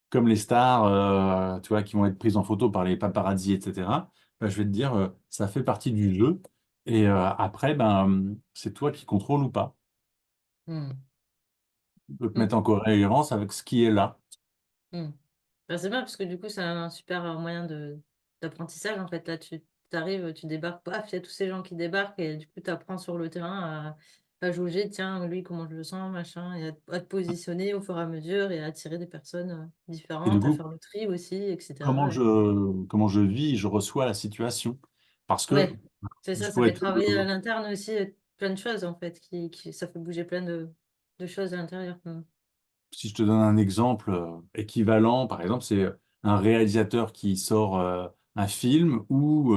comme les stars, tu vois, qui vont être prises en photo par les paparazzi, etc., bah, je vais te dire, ça fait partie du jeu. Et après, ben, c'est toi qui contrôles ou pas. Mm. De te Mm. mettre en cohérence avec ce qui est là. Mm. Bah, c'est bien parce que du coup, c'est un super moyen d'apprentissage. En fait, là, tu arrives, tu débarques, paf, il y a tous ces gens qui débarquent et du coup, tu apprends sur le terrain à jauger, tiens, lui, comment je le sens, machin, et à te positionner au fur et à mesure et à attirer des personnes Et du différentes, à coup, faire le tri aussi, etc. comment Ouais, comment je vis, je reçois la situation. Parce que ouais, c'est il ça, ça faut fait être, travailler à l'interne aussi plein de choses, en fait, ça fait bouger plein de choses à l'intérieur. Mm. si je te donne un exemple équivalent, par exemple, c'est un réalisateur qui sort un film ou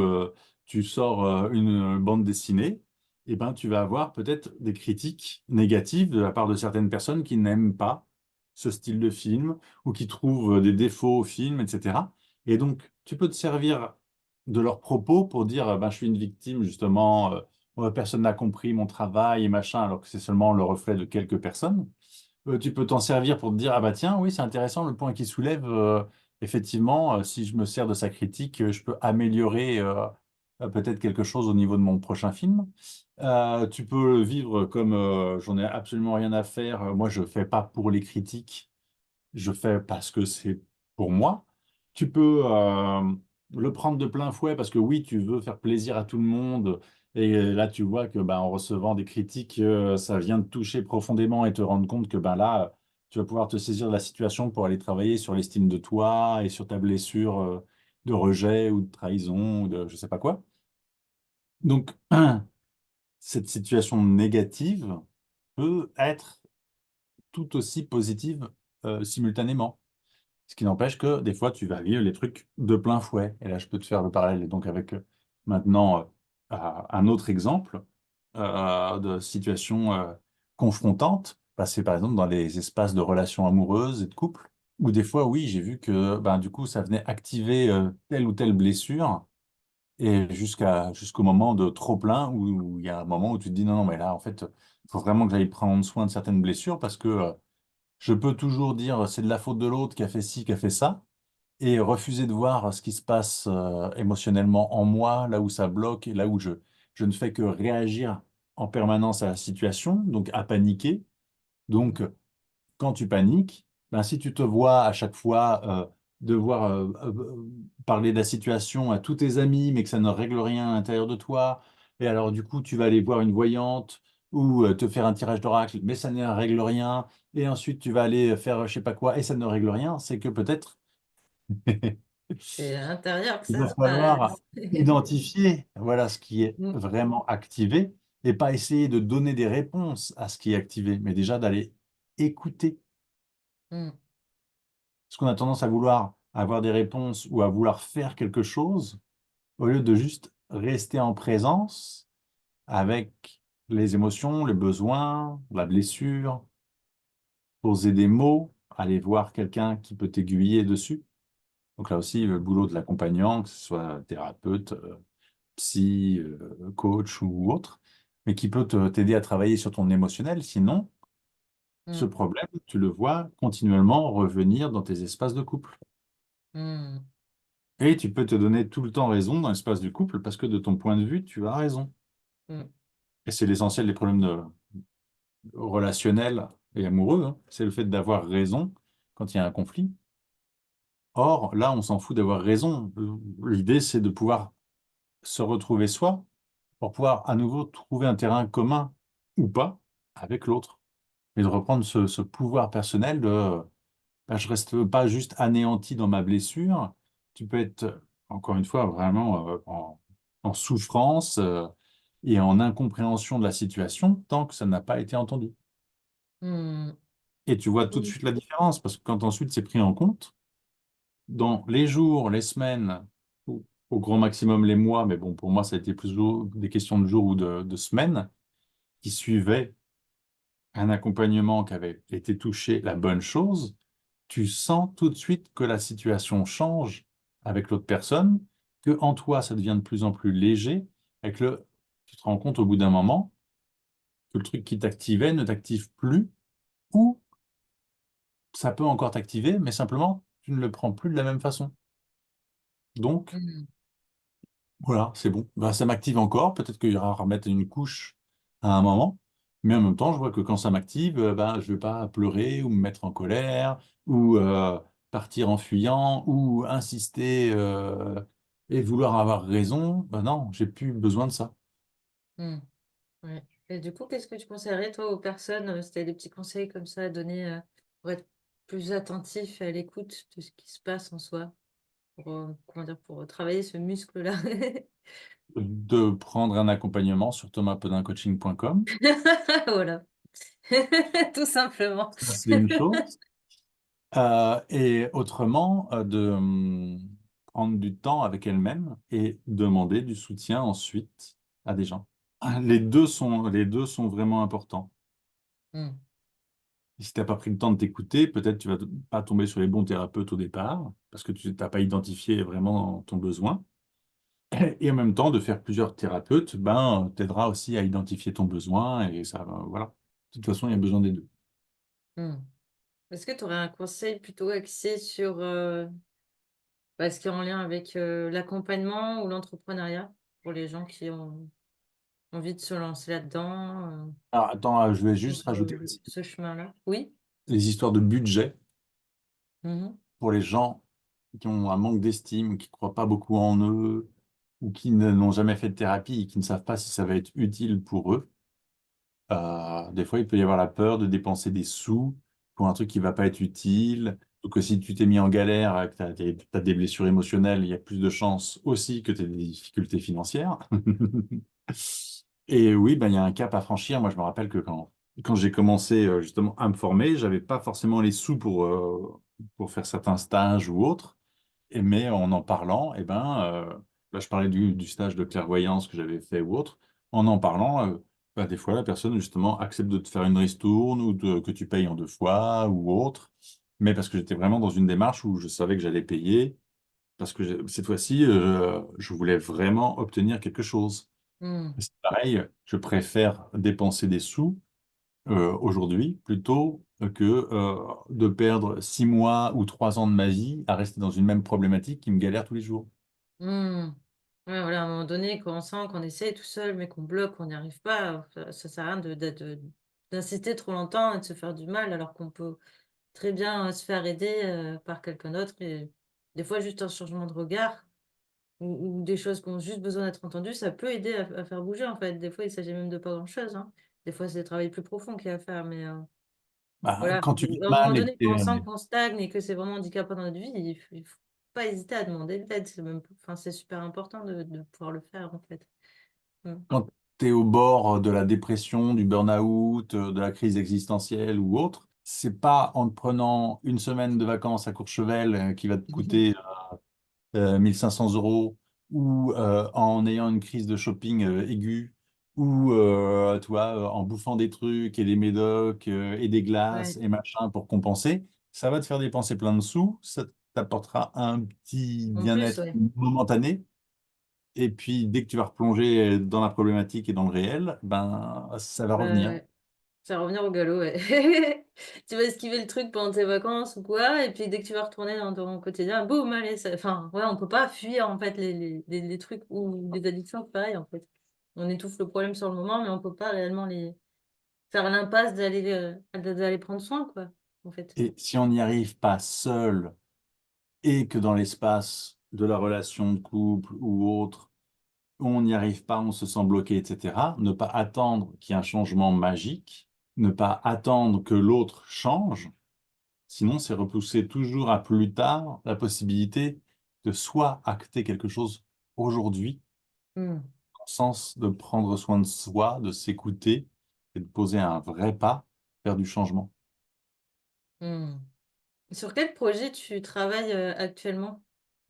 tu sors une bande dessinée, et ben, tu vas avoir peut-être des critiques négatives de la part de certaines personnes qui n'aiment pas ce style de film ou qui trouvent des défauts au film, etc. Et donc, tu peux te servir de leurs propos pour dire, ben, je suis une victime, justement, ouais, personne n'a compris mon travail et machin, alors que c'est seulement le reflet de quelques personnes. Tu peux t'en servir pour te dire, ah bah tiens, oui, c'est intéressant le point qu'il soulève. Effectivement, si je me sers de sa critique, je peux améliorer peut-être quelque chose au niveau de mon prochain film. Tu peux le vivre comme j'en ai absolument rien à faire. Moi, je fais pas pour les critiques, je fais parce que c'est pour moi. Tu peux le prendre de plein fouet parce que oui, tu veux faire plaisir à tout le monde. Et là, tu vois que bah, en recevant des critiques, ça vient te toucher profondément et te rendre compte que ben là, tu vas pouvoir te saisir de la situation pour aller travailler sur l'estime de toi et sur ta blessure de rejet ou de trahison ou de je sais pas quoi. Donc, cette situation négative peut être tout aussi positive simultanément. Ce qui n'empêche que des fois, tu vas vivre les trucs de plein fouet. Et là, je peux te faire le parallèle. Et donc, avec maintenant un autre exemple de situation confrontante, bah, c'est par exemple dans les espaces de relations amoureuses et de couple, où des fois, oui, j'ai vu que ben, du coup, ça venait activer telle ou telle blessure. Et jusqu'au moment de trop plein, où il y a un moment où tu te dis non, non, mais là, en fait, il faut vraiment que j'aille prendre soin de certaines blessures parce que je peux toujours dire c'est de la faute de l'autre qui a fait ci, qui a fait ça et refuser de voir ce qui se passe émotionnellement en moi, là où ça bloque et là où je ne fais que réagir en permanence à la situation, donc à paniquer. Donc, quand tu paniques, ben, si tu te vois à chaque fois devoir parler de la situation à tous tes amis, mais que ça ne règle rien à l'intérieur de toi, et alors du coup, tu vas aller voir une voyante ou te faire un tirage d'oracle, mais ça ne règle rien, et ensuite tu vas aller faire je sais pas quoi, et ça ne règle rien, c'est que peut-être C'est à l'intérieur que il ça va se passe. falloir identifier voilà ce qui est Mm. vraiment activé et pas essayer de donner des réponses à ce qui est activé, mais déjà d'aller écouter. Mm. Parce qu'on a tendance à vouloir avoir des réponses ou à vouloir faire quelque chose au lieu de juste rester en présence avec les émotions, les besoins, la blessure, poser des mots, aller voir quelqu'un qui peut t'aiguiller dessus. Donc là aussi, le boulot de l'accompagnant, que ce soit thérapeute, psy, coach ou autre, mais qui peut t'aider à travailler sur ton émotionnel. Sinon, ce Mm. problème, tu le vois continuellement revenir dans tes espaces de couple. Mm. Et tu peux te donner tout le temps raison dans l'espace du couple parce que de ton point de vue, tu as raison. Mm. Et c'est l'essentiel des problèmes relationnels et amoureux, hein. C'est le fait d'avoir raison quand il y a un conflit. Or, là, on s'en fout d'avoir raison. L'idée, c'est de pouvoir se retrouver soi pour pouvoir à nouveau trouver un terrain commun ou pas avec l'autre. Et de reprendre ce pouvoir personnel de ben, je reste pas juste anéanti dans ma blessure. Tu peux être, encore une fois, vraiment en souffrance et en incompréhension de la situation tant que ça n'a pas été entendu. Hmm. Et tu vois tout de Oui. suite la différence parce que quand ensuite c'est pris en compte, dans les jours, les semaines, ou au grand maximum les mois, mais bon, pour moi, ça a été plus des questions de jours ou de semaines qui suivaient un accompagnement qui avait été touché, la bonne chose, tu sens tout de suite que la situation change avec l'autre personne, que en toi, ça devient de plus en plus léger, et que tu te rends compte au bout d'un moment que le truc qui t'activait ne t'active plus, ou ça peut encore t'activer, mais simplement, tu ne le prends plus de la même façon. Donc, Hmm. voilà, c'est bon. Ben, ça m'active encore. Peut-être qu'il y aura à remettre une couche à un moment. Mais en même temps, je vois que quand ça m'active, ben, je ne vais pas pleurer ou me mettre en colère ou partir en fuyant ou insister et vouloir avoir raison. Ben non, j'ai plus besoin de ça. Hmm. Ouais. Et du coup, qu'est-ce que tu conseillerais, toi, aux personnes, si tu as des petits conseils comme ça à donner pour être plus attentif à l'écoute de ce qui se passe en soi, pour, comment dire, pour travailler ce muscle-là? De prendre un accompagnement sur thomaspedincoaching.com. Voilà, tout simplement. Ça, c'est une chose. Et autrement, de prendre du temps avec elle-même et demander du soutien ensuite à des gens. Les deux sont vraiment importants. Hmm. Et si tu n'as pas pris le temps de t'écouter, peut-être tu vas pas tomber sur les bons thérapeutes au départ, parce que tu n'as pas identifié vraiment ton besoin. Et en même temps, de faire plusieurs thérapeutes, ben, t'aidera aussi à identifier ton besoin, et ça, voilà. De toute façon, il y a besoin des deux. Hmm. Est-ce que tu aurais un conseil plutôt axé sur ce qui est en lien avec l'accompagnement ou l'entrepreneuriat pour les gens qui ont envie de se lancer là-dedans, Alors, attends, je vais juste prendre rajouter aussi ce chemin-là? Oui. les histoires de budget. Mhm. Pour les gens qui ont un manque d'estime, qui ne croient pas beaucoup en eux, ou qui n'ont jamais fait de thérapie et qui ne savent pas si ça va être utile pour eux. Des fois, il peut y avoir la peur de dépenser des sous pour un truc qui ne va pas être utile. Donc, si tu t'es mis en galère, que tu as des blessures émotionnelles, il y a plus de chances aussi que tu aies des difficultés financières. Et oui, ben, il y a un cap à franchir. Moi, je me rappelle que quand j'ai commencé justement à me former, j'avais pas forcément les sous pour faire certains stages ou autres. Mais en parlant, eh ben, là, je parlais du stage de clairvoyance que j'avais fait ou autre. En parlant, bah, des fois, la personne, justement, accepte de te faire une ristourne ou que tu payes en deux fois ou autre. Mais parce que j'étais vraiment dans une démarche où je savais que j'allais payer, parce que cette fois-ci, je voulais vraiment obtenir quelque chose. Hmm. Et c'est pareil, je préfère dépenser des sous aujourd'hui plutôt que de perdre 6 mois ou 3 ans de ma vie à rester dans une même problématique qui me galère tous les jours. Hmm. Ouais, voilà, à un moment donné, quand on sent qu'on essaie tout seul, mais qu'on bloque, qu'on n'y arrive pas, ça sert à rien d'insister trop longtemps et de se faire du mal, alors qu'on peut très bien se faire aider par quelqu'un d'autre. Et des fois, juste un changement de regard ou des choses qui ont juste besoin d'être entendues, ça peut aider à faire bouger, en fait. Des fois, il s'agit même de pas grand-chose, hein. Des fois, c'est des travaux plus profonds qu'il y a à faire, mais Bah, voilà. quand tu vis À un moment mal et que donné, quand on sent qu'on stagne et que c'est vraiment handicapant dans notre vie, il faut pas hésiter à demander de l'aide. C'est même, enfin, c'est super important de pouvoir le faire, en fait. Mm. quand tu es au bord de la dépression, du burn-out, de la crise existentielle ou autre, c'est pas en te prenant une semaine de vacances à Courchevel qui va te coûter 1 500 € ou en ayant une crise de shopping aiguë ou tu vois, en bouffant des trucs et des médocs et des glaces Ouais. et machin pour compenser, ça va te faire dépenser plein de sous, ça t'apportera un petit En plus, bien-être ouais. momentané. Et puis, dès que tu vas replonger dans la problématique et dans le réel, ben, ça va revenir. Ouais. Ça va revenir au galop, ouais. Tu vas esquiver le truc pendant tes vacances ou quoi, et puis dès que tu vas retourner dans ton quotidien, boum, allez, enfin, ouais, on peut pas fuir, en fait, les trucs ou les addictions, c'est pareil, en fait. On étouffe le problème sur le moment, mais on peut pas réellement les faire l'impasse d'aller prendre soin, quoi, en fait. Et si on n'y arrive pas seul et que dans l'espace de la relation de couple ou autre, on n'y arrive pas, on se sent bloqué, etc. Ne pas attendre qu'il y ait un changement magique, ne pas attendre que l'autre change, sinon c'est repousser toujours à plus tard la possibilité de soit acter quelque chose aujourd'hui, Hmm. dans le sens de prendre soin de soi, de s'écouter et de poser un vrai pas vers du changement. Hmm. Sur quel projet tu travailles actuellement?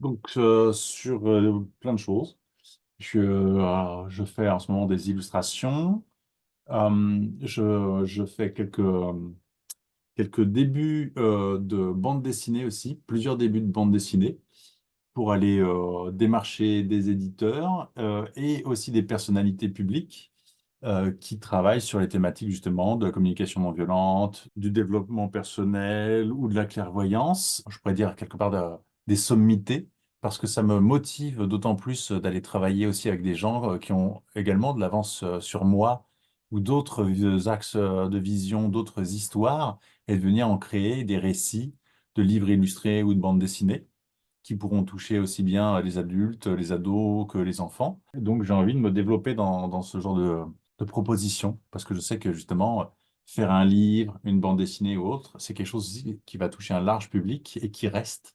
Donc, sur plein de choses. Je fais en ce moment des illustrations. Je fais quelques débuts de bande dessinée aussi, plusieurs débuts de bande dessinée pour aller démarcher des éditeurs et aussi des personnalités publiques qui travaillent sur les thématiques justement de la communication non violente, du développement personnel ou de la clairvoyance. Je pourrais dire quelque part des sommités, parce que ça me motive d'autant plus d'aller travailler aussi avec des gens qui ont également de l'avance sur moi ou d'autres axes de vision, d'autres histoires, et de venir en créer des récits de livres illustrés ou de bandes dessinées qui pourront toucher aussi bien les adultes, les ados que les enfants. Donc j'ai envie de me développer dans ce genre de propositions, parce que je sais que justement, faire un livre, une bande dessinée ou autre, c'est quelque chose aussi qui va toucher un large public et qui reste,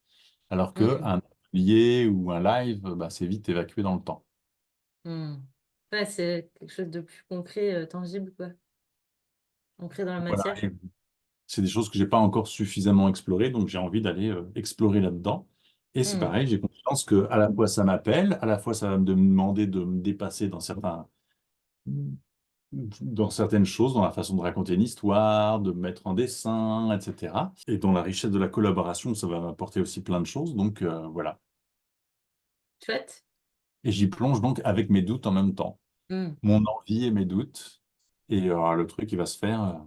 alors Hmm. qu'un atelier ou un live, bah, c'est vite évacué dans le temps. Hmm. Ouais, c'est quelque chose de plus concret, tangible, quoi. Ancré dans la Voilà. matière. Et c'est des choses que j'ai pas encore suffisamment explorées, donc j'ai envie d'aller explorer là-dedans. Et c'est Hmm. pareil, j'ai conscience que à la fois ça m'appelle, à la fois ça va me demander de me dépasser dans certaines choses, dans la façon de raconter une histoire, de mettre en dessin, etc. Et dans la richesse de la collaboration, ça va m'apporter aussi plein de choses. Donc voilà. Chouette. Et j'y plonge donc avec mes doutes en même temps. Hmm. Mon envie et mes doutes. Et le truc qui va se faire.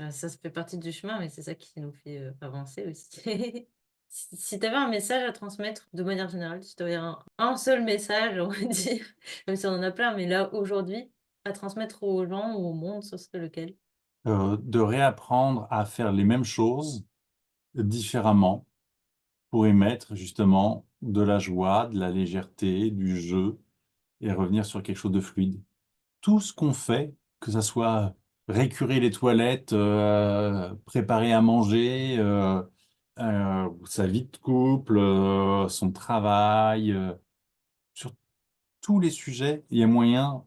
Ça se fait partie du chemin, mais c'est ça qui nous fait avancer aussi. Si tu avais un message à transmettre de manière générale, si tu avais un seul message, on va dire, même si on en a plein, mais là, aujourd'hui, à transmettre aux gens ou au monde, ce serait lequel? De réapprendre à faire les mêmes choses différemment pour y mettre justement de la joie, de la légèreté, du jeu et revenir sur quelque chose de fluide. Tout ce qu'on fait, que ça soit récurer les toilettes, préparer à manger, sa vie de couple, son travail, sur tous les sujets, il y a moyen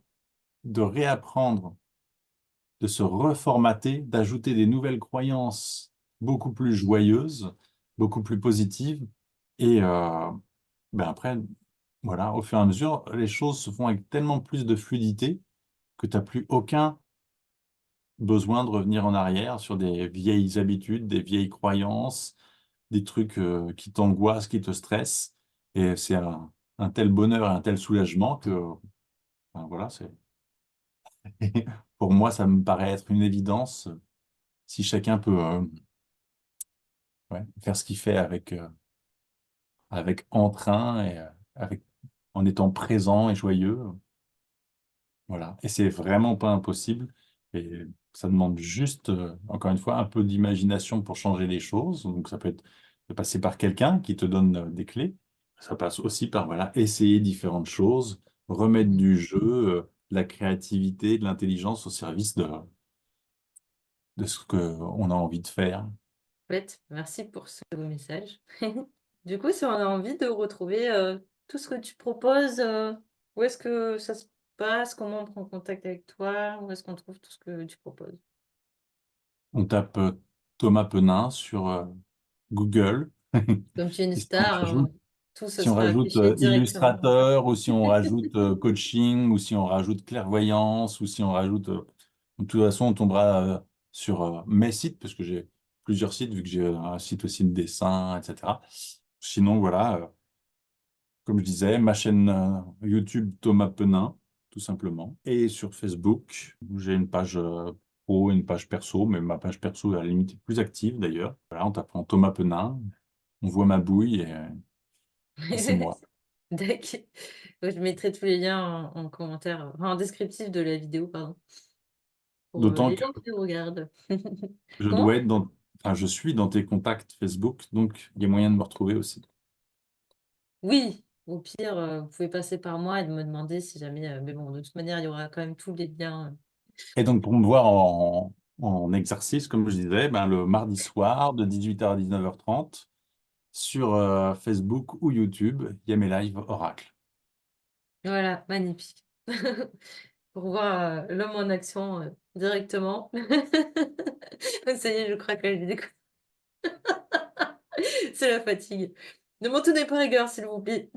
de réapprendre, de se reformater, d'ajouter des nouvelles croyances beaucoup plus joyeuses, beaucoup plus positives. Et ben après, voilà, au fur et à mesure, les choses se font avec tellement plus de fluidité que tu n'as plus aucun besoin de revenir en arrière sur des vieilles habitudes, des vieilles croyances, des trucs qui t'angoissent, qui te stressent. Et c'est un tel bonheur et un tel soulagement que, ben voilà, c'est pour moi, ça me paraît être une évidence si chacun peut ouais, faire ce qu'il fait avec entrain et en étant présent et joyeux. Voilà. Et c'est vraiment pas impossible. Et ça demande juste, encore une fois, un peu d'imagination pour changer les choses. Donc ça peut être de passer par quelqu'un qui te donne des clés. Ça passe aussi par voilà, essayer différentes choses, remettre Mhm. du jeu, de la créativité, de l'intelligence au service de ce qu'on a envie de faire. Chouette, merci pour ce beau message. Du coup, si on a envie de retrouver tout ce que tu proposes, où est-ce que ça se passe? Comment on prend contact avec toi? Où est-ce qu'on trouve tout ce que tu proposes? On tape Thomas Penin sur Google. Comme tu es une Et si on star, rajoute tout se Si on sera rajoute affiché directement. illustrateur, ou si on rajoute coaching, ou si on rajoute clairvoyance, ou si on rajoute... de toute façon, on tombera sur mes sites, parce que j'ai plusieurs sites, vu que j'ai un site aussi de dessin, etc. Sinon, voilà, comme je disais, ma chaîne YouTube Thomas Penin, tout simplement. Et sur Facebook, où j'ai une page pro et une page perso, mais ma page perso est à la limite plus active d'ailleurs. Voilà, en tapant Thomas Penin, on voit ma bouille et c'est moi. D'accord. Je mettrai tous les liens en commentaire, enfin, en descriptif de la vidéo, pardon, pour D'autant les que gens qui regardent. je dois Comment? être dans, enfin, je suis dans tes contacts Facebook, donc il y a moyen de me retrouver aussi. Oui, Au pire, vous pouvez passer par moi et me demander si jamais. Mais bon, de toute manière, il y aura quand même tous les liens. Et donc, pour me voir en exercice, comme je disais, ben, le mardi soir de 18h à 19h30 sur Facebook ou YouTube, il y a mes lives Oracle. Voilà, magnifique. Pour voir l'homme en action directement. Ça y est, je crois que j'ai des C'est la fatigue. Ne m'en tenez pas rigueur, s'il vous plaît.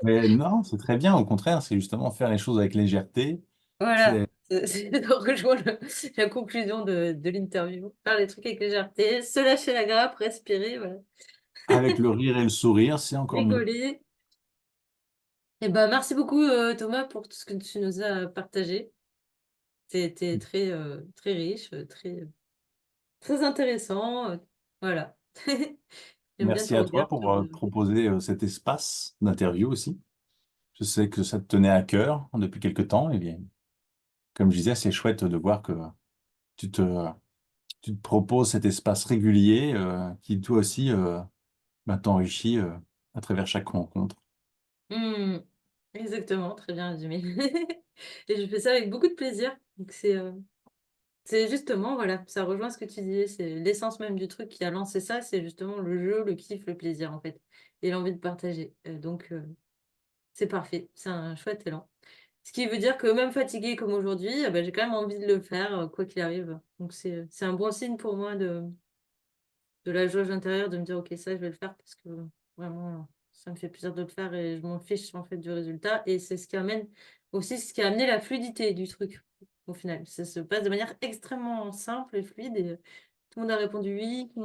Mais non, c'est très bien. Au contraire, c'est justement faire les choses avec légèreté. Voilà, C'est ça rejoint la conclusion de l'interview. Faire les trucs avec légèreté, se lâcher la grappe, respirer, voilà. avec le rire et le sourire, c'est encore mieux. Rigoler. Et ben, merci beaucoup, Thomas, pour tout ce que tu nous as partagé. C'était très, très riche, très, très intéressant. Voilà. J'aime bien Merci ton à regard toi pour sur. proposer cet espace d'interview aussi. Je sais que ça te tenait à cœur depuis quelque temps. Et bien, comme je disais, c'est chouette de voir que tu te, tu te proposes cet espace régulier qui, toi aussi, ben, t'enrichit à travers chaque rencontre. Hmm, exactement, très bien résumé. Et je fais ça avec beaucoup de plaisir. Donc c'est justement, voilà, ça rejoint ce que tu disais, c'est l'essence même du truc qui a lancé ça, c'est justement le jeu, le kiff, le plaisir en fait, et l'envie de partager. C'est parfait, c'est un chouette élan. Ce qui veut dire que même fatiguée comme aujourd'hui, ben, j'ai quand même envie de le faire, quoi qu'il arrive. Donc c'est un bon signe pour moi de la jauge intérieure, de me dire, ok, ça, je vais le faire parce que vraiment, ça me fait plaisir de le faire et je m'en fiche en fait du résultat. Et c'est ce qui amène aussi ce qui a amené la fluidité du truc au final. Ça se passe de manière extrêmement simple et fluide et tout le monde a répondu oui, tout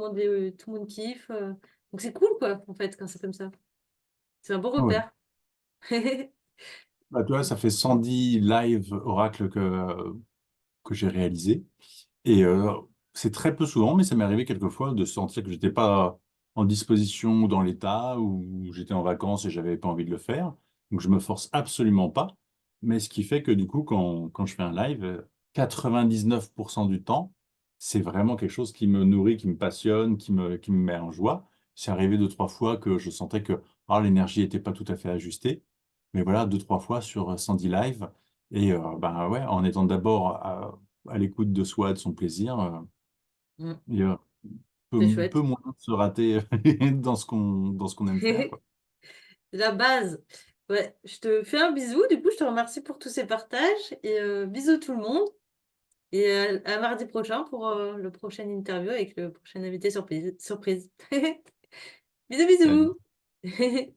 le monde kiffe. Donc c'est cool quoi, en fait, quand c'est comme ça. C'est un bon Ouais. repère. Bah, tu vois, ça fait 110 live Oracle que j'ai réalisé. Et c'est très peu souvent, mais ça m'est arrivé quelquefois de sentir que j'étais pas en disposition ou dans l'état, ou j'étais en vacances et j'avais pas envie de le faire. Donc je me force absolument pas. Mais ce qui fait que du coup, quand je fais un live, 99% du temps, c'est vraiment quelque chose qui me nourrit, qui me passionne, qui me met en joie. C'est arrivé deux, trois fois que je sentais que l'énergie n'était pas tout à fait ajustée. Mais voilà, deux, trois fois sur 110 lives. Et ben ouais, en étant d'abord à l'écoute de soi, de son plaisir, Mm, il y a c'est peu chouette. moins de se rater dans ce qu'on aime faire, quoi. La base. Ouais, je te fais un bisou. Du coup, je te remercie pour tous ces partages et bisous tout le monde. Et à mardi prochain pour le prochain interview avec le prochain invité surprise. Surprise. Bisous, Salut. bisous.